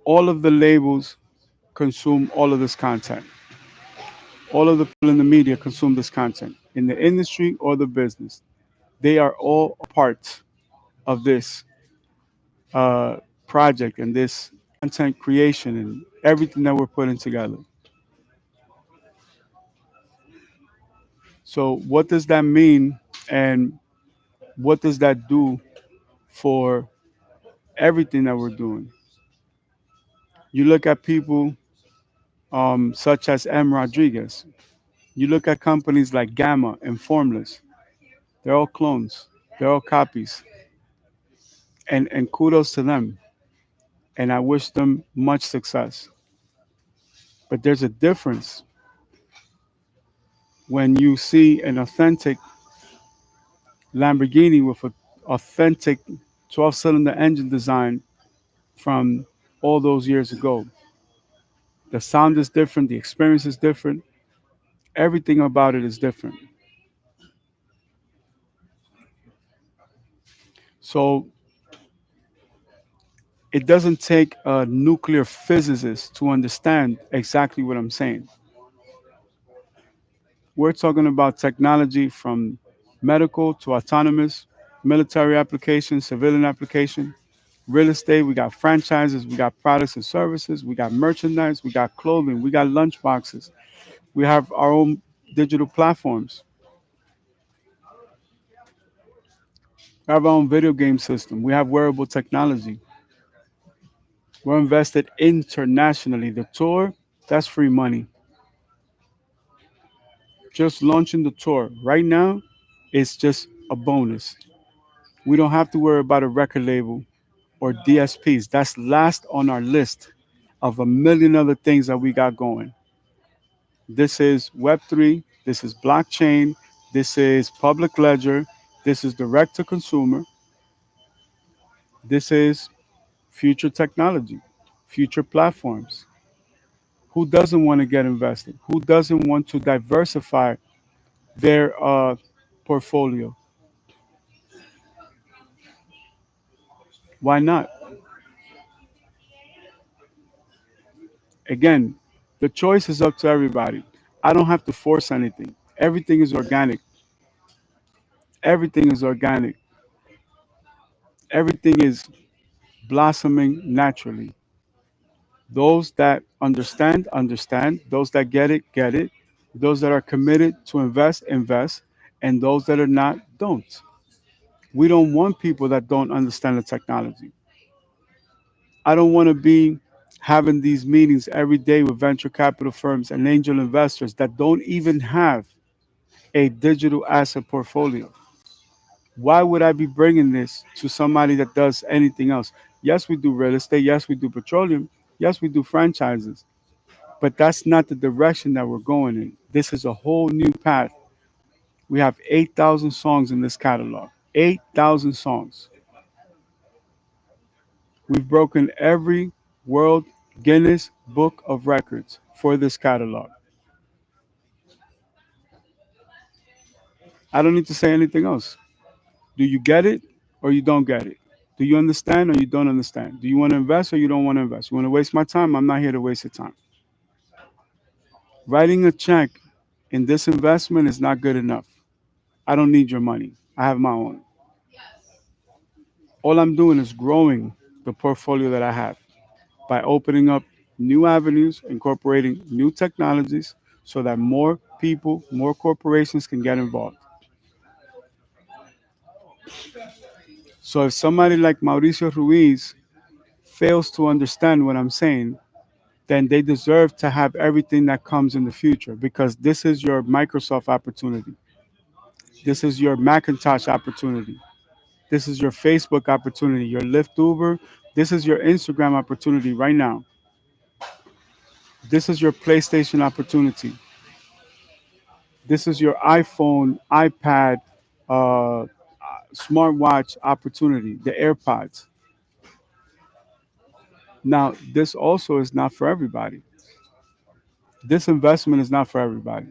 All of the labels consume all of this content. All of the people in the media consume this content in the industry or the business. They are all a part of this uh, project and this content creation and everything that we're putting together. So, what does that mean, and what does that do for everything that we're doing? You look at people such as M. Rodriguez. You look at companies like Gamma and Formless. They're all clones. They're all copies. And kudos to them. And I wish them much success. But there's a difference when you see an authentic Lamborghini with an authentic 12-cylinder engine design from all those years ago. The sound is different, the experience is different, everything about it is different. So it doesn't take a nuclear physicist to understand exactly what I'm saying. We're talking about technology from medical to autonomous, military application, civilian application, real estate. We got franchises, we got products and services, we got merchandise, we got clothing, we got lunch boxes. We have our own digital platforms. We have our own video game system. We have wearable technology. We're invested internationally. The tour, that's free money. Just launching the tour right now is just a bonus. We don't have to worry about a record label or DSPs. That's last on our list of a million other things that we got going. This is Web3, this is blockchain, this is public ledger, this is direct to consumer, this is future technology, future platforms. Who doesn't want to get invested? Who doesn't want to diversify their portfolio? Why not? Again, the choice is up to everybody. I don't have to force anything. Everything is organic. Everything is organic. Everything is blossoming naturally. Those that understand, understand. Those that get it, get it. Those that are committed to invest, invest, and those that are not, don't. We don't want people that don't understand the technology. I don't want to be having these meetings every day with venture capital firms and angel investors that don't even have a digital asset portfolio. Why would I be bringing this to somebody that does anything else? Yes, we do real estate. Yes, we do petroleum. Yes, we do franchises. But that's not the direction that we're going in. This is a whole new path. We have 8,000 songs in this catalog. 8,000 songs. We've broken every World Guinness Book of Records for this catalog. I don't need to say anything else. Do you get it or you don't get it? Do you understand or you don't understand? Do you want to invest or you don't want to invest? You want to waste my time? I'm not here to waste your time. Writing a check in this investment is not good enough. I don't need your money. I have my own. All I'm doing is growing the portfolio that I have by opening up new avenues, incorporating new technologies so that more people, more corporations can get involved. So if somebody like Mauricio Ruiz fails to understand what I'm saying, then they deserve to have everything that comes in the future because this is your Microsoft opportunity. This is your Macintosh opportunity. This is your Facebook opportunity, your Lyft Uber. This is your Instagram opportunity right now. This is your PlayStation opportunity. This is your iPhone, iPad, uh, smartwatch opportunity, the AirPods. Now, this also is not for everybody. This investment is not for everybody.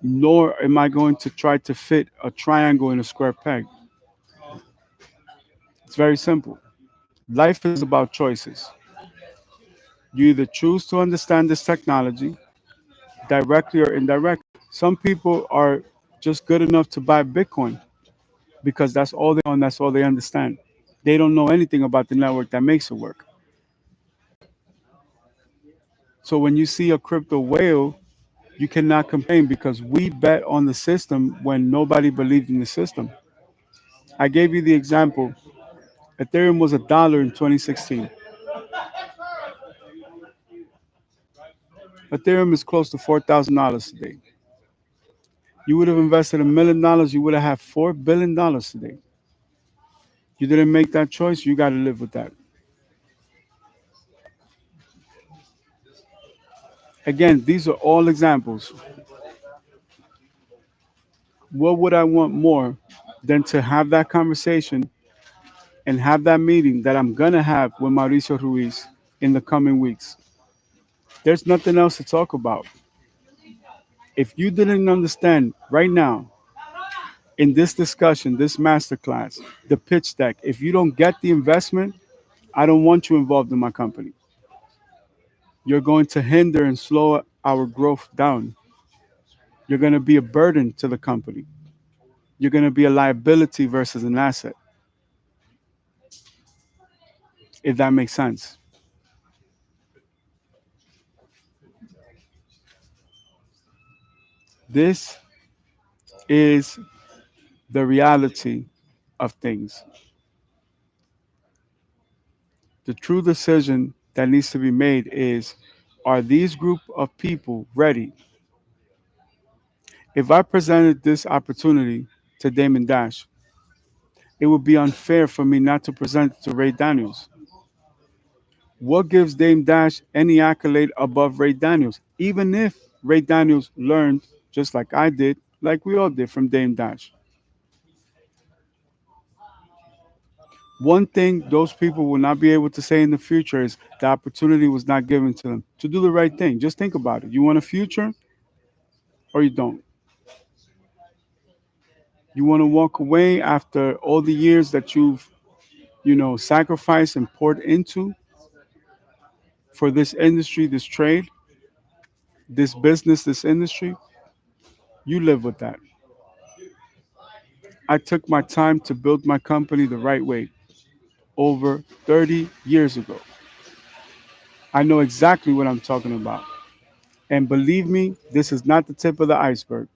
Nor am I going to try to fit a triangle in a square peg. It's very simple. Life is about choices. You either choose to understand this technology directly or indirectly. Some people are just good enough to buy Bitcoin because that's all they know and that's all they understand. They don't know anything about the network that makes it work. So when you see a crypto whale, you cannot complain because we bet on the system when nobody believed in the system. I gave you the example. Ethereum was $1 in 2016. Ethereum is close to $4,000 today. You would have invested $1 million, you would have had $4 billion today. You didn't make that choice, you got to live with that. Again, these are all examples. What would I want more than to have that conversation and have that meeting that I'm going to have with Mauricio Ruiz in the coming weeks? There's nothing else to talk about. If you didn't understand right now in this discussion, this masterclass, the pitch deck, if you don't get the investment, I don't want you involved in my company. You're going to hinder and slow our growth down. You're going to be a burden to the company. You're going to be a liability versus an asset, if that makes sense. This is the reality of things. The true decision that needs to be made is, are these group of people ready? If I presented this opportunity to Damon Dash, it would be unfair for me not to present it to Ray Daniels. What gives Dame Dash any accolade above Ray Daniels? Even if Ray Daniels learned, just like I did, like we all did from Dame Dash. One thing those people will not be able to say in the future is the opportunity was not given to them to do the right thing. Just think about it. You want a future or you don't? You want to walk away after all the years that you've, sacrificed and poured into for this industry, this trade, this business, this industry? You live with that. I took my time to build my company the right way over 30 years ago. I know exactly what I'm talking about. And believe me, this is not the tip of the iceberg.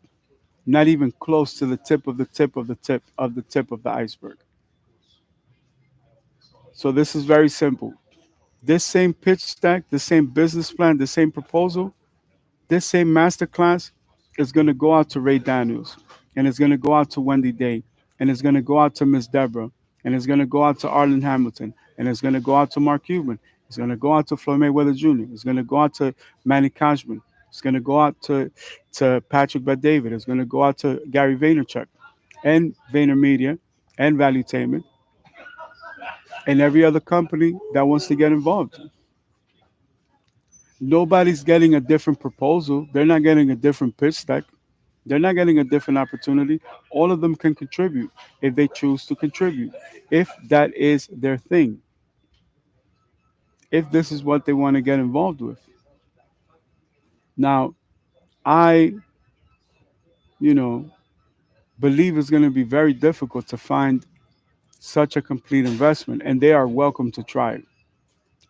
Not even close to the tip of the tip of the tip of the tip of the iceberg. So this is very simple. This same pitch deck, the same business plan, the same proposal, this same masterclass is going to go out to Ray Daniels, and it's going to go out to Wendy Day, and it's going to go out to Miss Deborah, and it's going to go out to Arlen Hamilton, and it's going to go out to Mark Cuban. It's going to go out to Floyd Mayweather Jr. It's going to go out to Manny Cashman. It's going to go out to Patrick Bet David. It's going to go out to Gary Vaynerchuk and VaynerMedia and Valuetainment and every other company that wants to get involved. Nobody's getting a different proposal. They're not getting a different pitch deck. They're not getting a different opportunity. All of them can contribute if they choose to contribute, if that is their thing, if this is what they want to get involved with. Now, I, you know, believe it's going to be very difficult to find such a complete investment, and they are welcome to try it.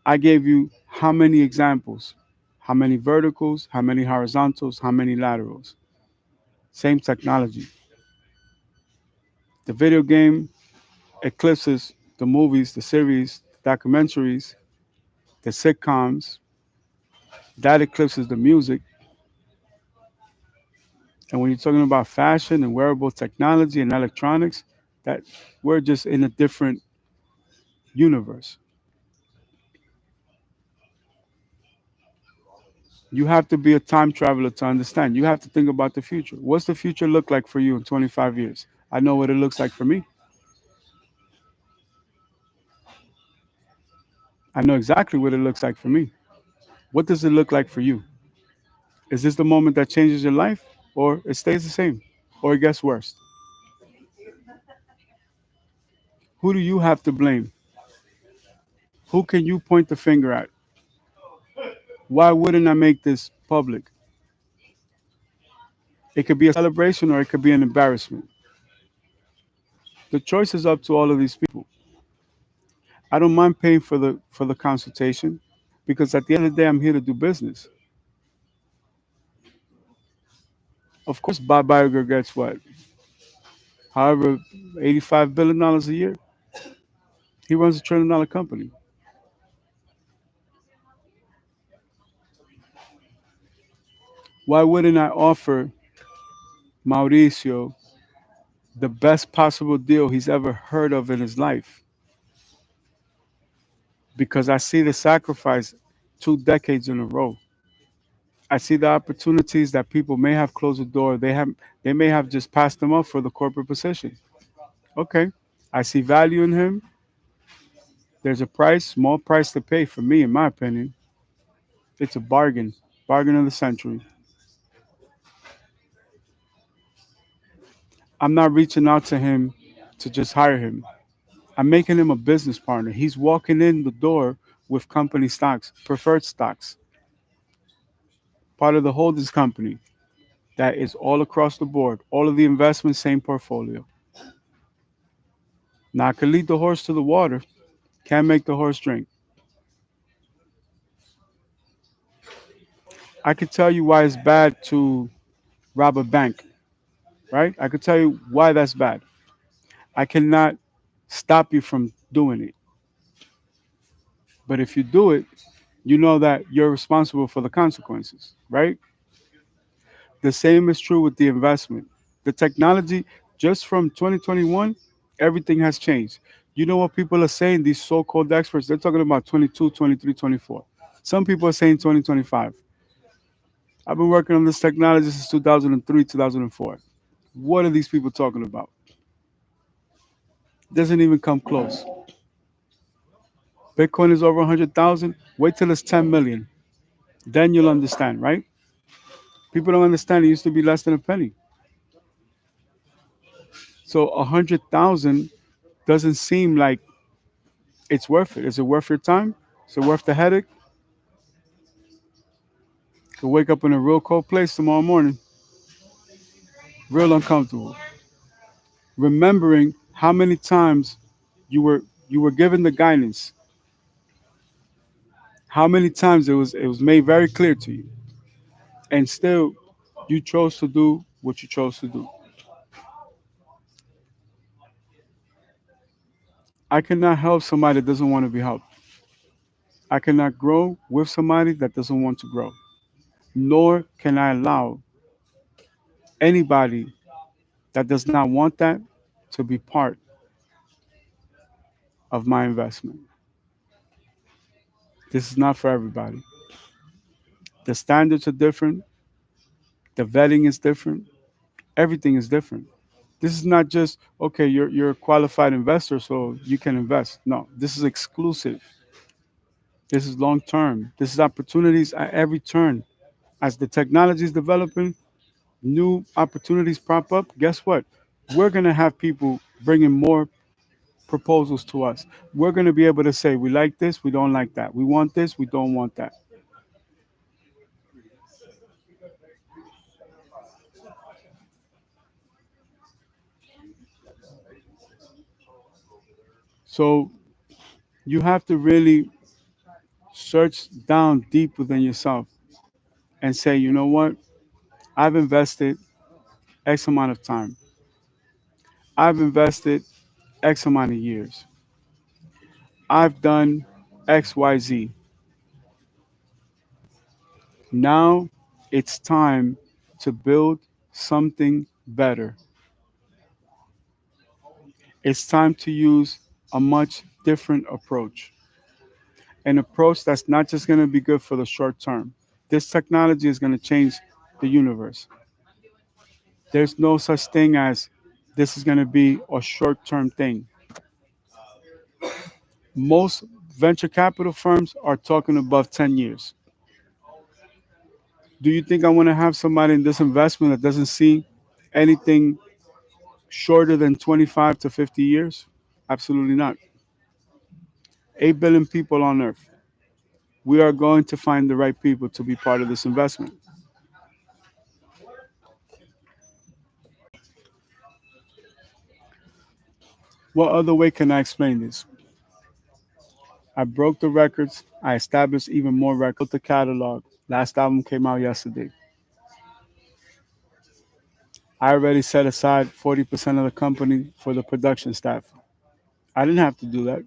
I gave you how many examples, how many verticals, how many horizontals, how many laterals. Same technology. The video game eclipses the movies, the series, documentaries, the sitcoms. That eclipses the music. And when you're talking about fashion and wearable technology and electronics, that we're just in a different universe. You have to be a time traveler to understand. You have to think about the future. What's the future look like for you in 25 years? I know what it looks like for me. I know exactly what it looks like for me. What does it look like for you? Is this the moment that changes your life, or it stays the same, or it gets worse? Who do you have to blame? Who can you point the finger at? Why wouldn't I make this public? It could be a celebration or it could be an embarrassment. The choice is up to all of these people. I don't mind paying for the consultation because at the end of the day, I'm here to do business. Of course, Bob Iger gets what? However, $85 billion a year. He runs $1 trillion company. Why wouldn't I offer Mauricio the best possible deal he's ever heard of in his life? Because I see the sacrifice 2 decades in a row. I see the opportunities that people may have closed the door. They may have just passed them up for the corporate position. Okay. I see value in him. There's a price, small price to pay for me, in my opinion. It's a bargain. Bargain of the century. I'm not reaching out to him to just hire him. I'm making him a business partner. He's walking in the door with company stocks, preferred stocks, part of the holdings company that is all across the board. All of the investments, same portfolio. Now I can lead the horse to the water, can't make the horse drink. I could tell you why it's bad to rob a bank, right? I could tell you why that's bad. I cannot stop you from doing it. But if you do it, you know that you're responsible for the consequences, right? The same is true with the investment. The technology, just from 2021, everything has changed. You know what people are saying, these so called experts, they're talking about 22, 23, 24. Some people are saying 2025. I've been working on this technology since 2003, 2004. What are these people talking about? Doesn't even come close. Bitcoin is over 100,000. Wait till it's 10 million. Then you'll understand, right? People don't understand. It used to be less than a penny. So 100,000 doesn't seem like it's worth it. Is it worth your time? Is it worth the headache? You could wake up in a real cold place tomorrow morning, real uncomfortable. Remembering how many times you were given the guidance, how many times it was made very clear to you. and still you chose to do what you chose to do. I cannot help somebody that doesn't want to be helped. I cannot grow with somebody that doesn't want to grow. Nor can I allow anybody that does not want that to be part of my investment. This is not for everybody. The standards are different, the vetting is different, everything is different. This is not just okay, you're a qualified investor, so you can invest. No, this is exclusive. This is long term. This is opportunities at every turn. As the technology is developing, new opportunities pop up. Guess what? We're gonna have people bringing more proposals to us. We're gonna be able to say we like this, we don't like that. We want this, we don't want that. So you have to really search down deep within yourself and say, you know what? I've invested X amount of time. I've invested X amount of years. I've done XYZ. Now it's time to build something better. It's time to use a much different approach. An approach that's not just going to be good for the short term. This technology is going to change the universe. There's no such thing as this is going to be a short term thing. Most venture capital firms are talking above 10 years. Do you think I want to have somebody in this investment that doesn't see anything shorter than 25 to 50 years? Absolutely not. 8 billion people on earth. We are going to find the right people to be part of this investment. What other way can I explain this? I broke the records. I established even more records. Built the catalog. Last album came out yesterday. I already set aside 40% of the company for the production staff. I didn't have to do that.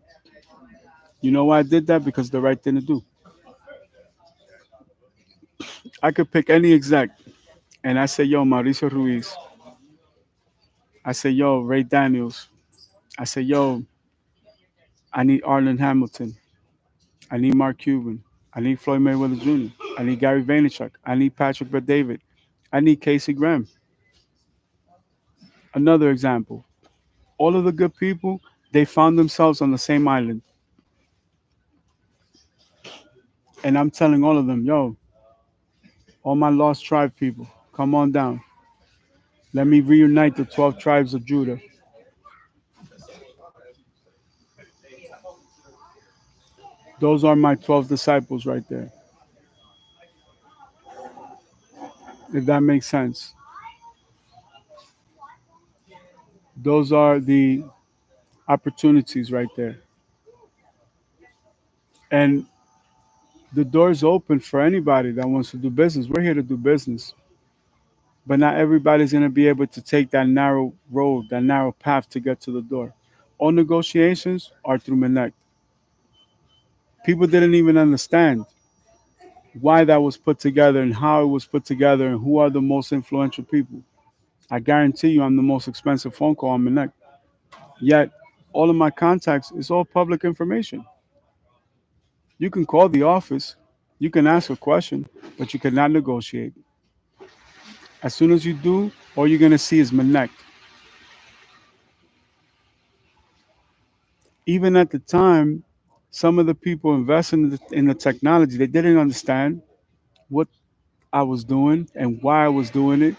You know why I did that? Because the right thing to do. I could pick any exec and I say, yo, Mauricio Ruiz. I say, yo, Ray Daniels. I say, yo, I need Arlen Hamilton. I need Mark Cuban. I need Floyd Mayweather Jr. I need Gary Vaynerchuk. I need Patrick Bet-David. I need Casey Graham. Another example. All of the good people, they found themselves on the same island. And I'm telling all of them, yo, all my lost tribe people, come on down. Let me reunite the 12 tribes of Judah. Those are my 12 disciples right there, if that makes sense. Those are the opportunities right there. And the door's open for anybody that wants to do business. We're here to do business. But not everybody's going to be able to take that narrow road, that narrow path to get to the door. All negotiations are through Menek. People didn't even understand why that was put together and how it was put together and who are the most influential people. I guarantee you I'm the most expensive phone call on Menek. Yet all of my contacts is all public information. You can call the office, you can ask a question, but you cannot negotiate. As soon as you do, all you're gonna see is Menek. Even at the time, some of the people investing in the technology, they didn't understand what I was doing and why I was doing it.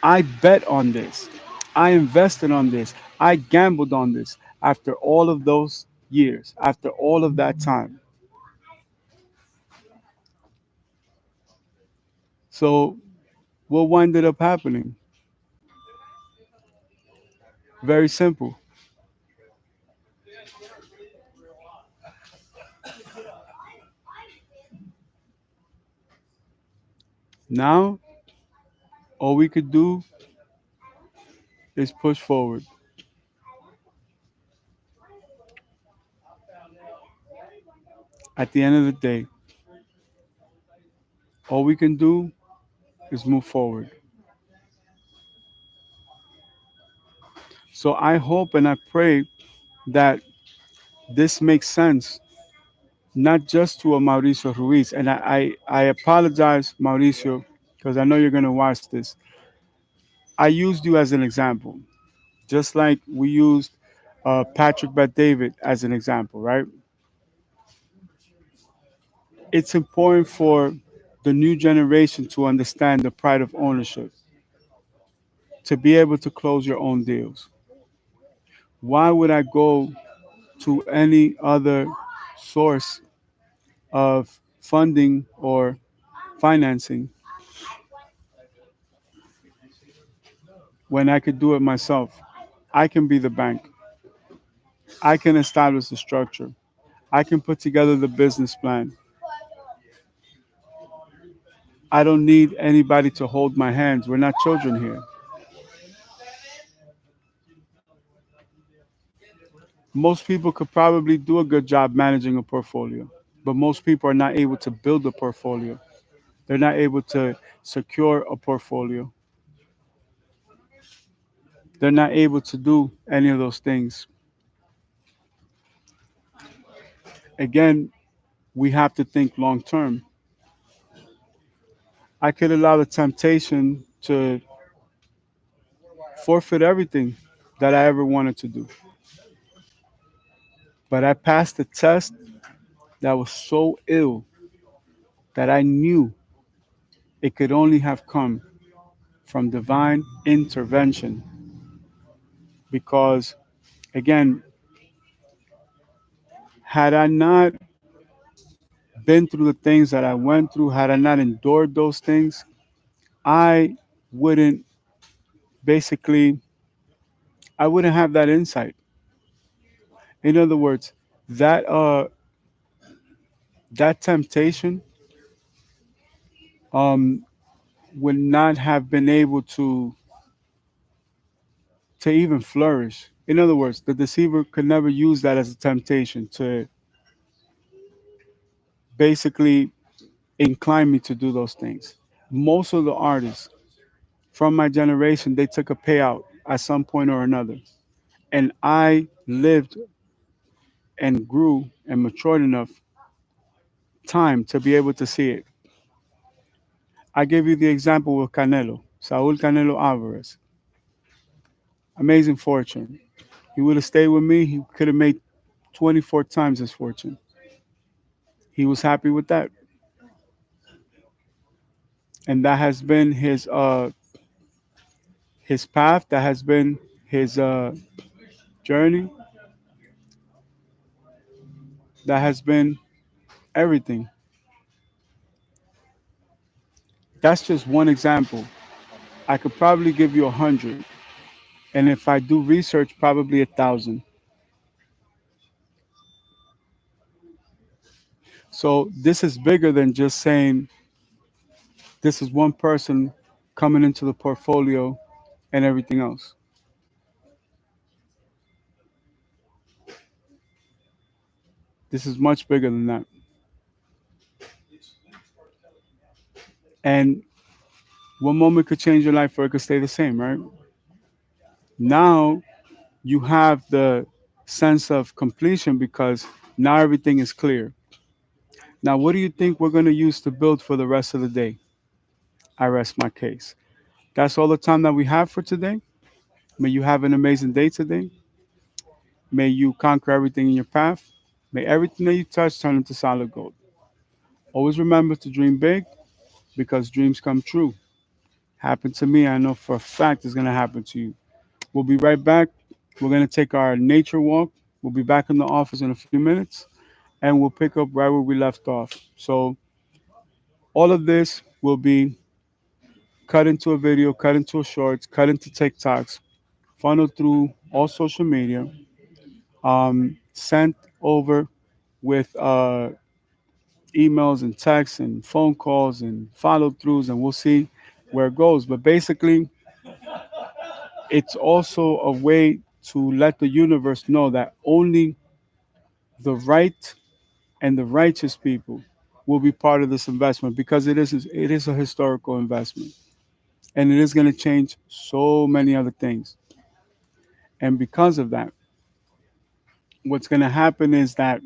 I bet on this. I invested on this. I gambled on this after all of those years, after all of that time. So, what ended up happening? Very simple. Now All we could do is push forward. At the end of the day, all we can do is move forward. So I hope and I pray that this makes sense, not just to a Mauricio Ruiz. And I apologize, Mauricio, because I know you're going to watch this. I used you as an example, just like we used Patrick Bet David as an example, right? It's important for the new generation to understand the pride of ownership, to be able to close your own deals. Why would I go to any other source of funding or financing when I could do it myself? I can be the bank. I can establish the structure. I can put together the business plan. I don't need anybody to hold my hands. We're not children here. Most people could probably do a good job managing a portfolio, but most people are not able to build a portfolio. They're not able to secure a portfolio. They're not able to do any of those things. Again, we have to think long term. I could allow the temptation to forfeit everything that I ever wanted to do. But I passed a test that was so ill that I knew it could only have come from divine intervention. Because, again, had I not been through the things that I went through, had I not endured those things, I wouldn't basically, I wouldn't have that insight. In other words, that that temptation um, would not have been able to even flourish. In other words, the deceiver could never use that as a temptation to basically incline me to do those things. Most of the artists from my generation, they took a payout at some point or another. And I lived and grew and matured enough time to be able to see it. I give you the example with Canelo, Saul Canelo Alvarez. Amazing fortune. He would have stayed with me, he could have made 24 times his fortune. He was happy with that. And that has been his path, that has been his journey, that has been everything. That's just one example. I could probably give you 100. And if I do research, probably 1,000. So this is bigger than just saying this is one person coming into the portfolio and everything else. This is much bigger than that. And one moment could change your life or it could stay the same, right? Now you have the sense of completion because now everything is clear. Now, what do you think we're going to use to build for the rest of the day? I rest my case. That's all the time that we have for today. May you have an amazing day today. May you conquer everything in your path. May everything that you touch turn into solid gold. Always remember to dream big because dreams come true. Happened to me. I know for a fact it's going to happen to you. We'll be right back. We're going to take our nature walk. We'll be back in the office in a few minutes and we'll pick up right where we left off. So, all of this will be cut into a video, cut into a shorts, cut into TikToks, funneled through all social media, sent over with emails and texts and phone calls and follow throughs, and we'll see where it goes. But basically, it's also a way to let the universe know that only the right and the righteous people will be part of this investment, because it is a historical investment, and it is going to change so many other things. And because of that, what's going to happen is that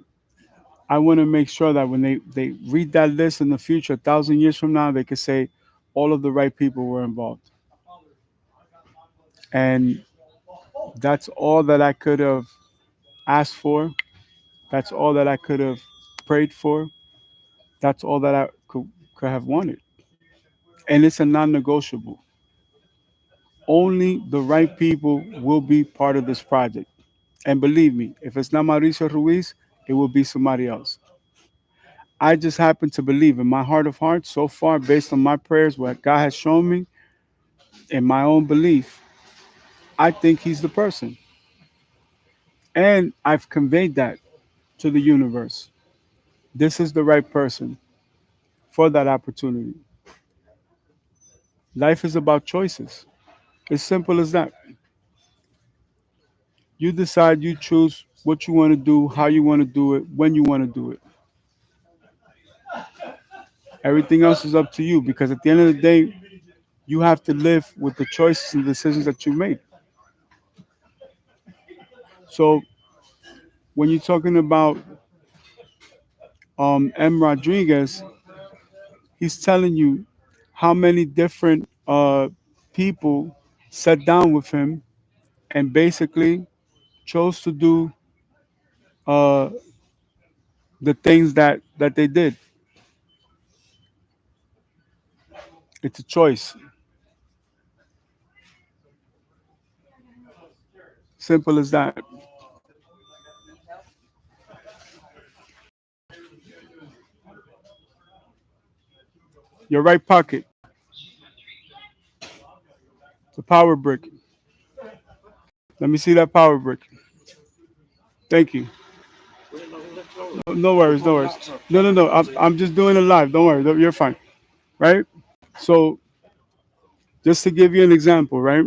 I want to make sure that when they read that list in the future, 1,000 years from now, they can say all of the right people were involved. And that's all that I could have asked for. That's all that I could have prayed for. That's all that I could have wanted. And it's a non negotiable. Only the right people will be part of this project. And believe me, if it's not Mauricio Ruiz, it will be somebody else. I just happen to believe in my heart of hearts so far, based on my prayers, what God has shown me, in my own belief, I think he's the person. And I've conveyed that to the universe. This is the right person for that opportunity. Life is about choices. It's simple as that. You decide, you choose what you want to do, how you want to do it, when you want to do it. Everything else is up to you, because at the end of the day, you have to live with the choices and decisions that you made. So when you're talking about M. Rodriguez, he's telling you how many different people sat down with him and basically chose to do uh, the things that they did. It's a choice. Simple as that. Your right pocket, the power brick. Let me see that power brick. Thank you. No, no worries, no worries. No, no, no. I'm just doing it live. Don't worry. You're fine. Right? So, just to give you an example, right?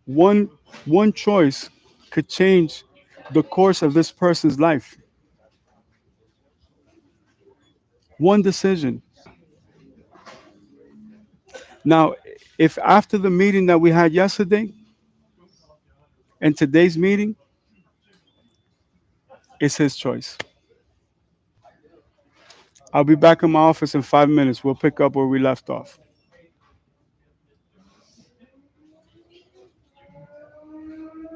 One one choice could change the course of this person's life. One decision. Now, if after the meeting that we had yesterday and today's meeting, it's his choice. I'll be back in my office in 5 minutes. We'll pick up where we left off.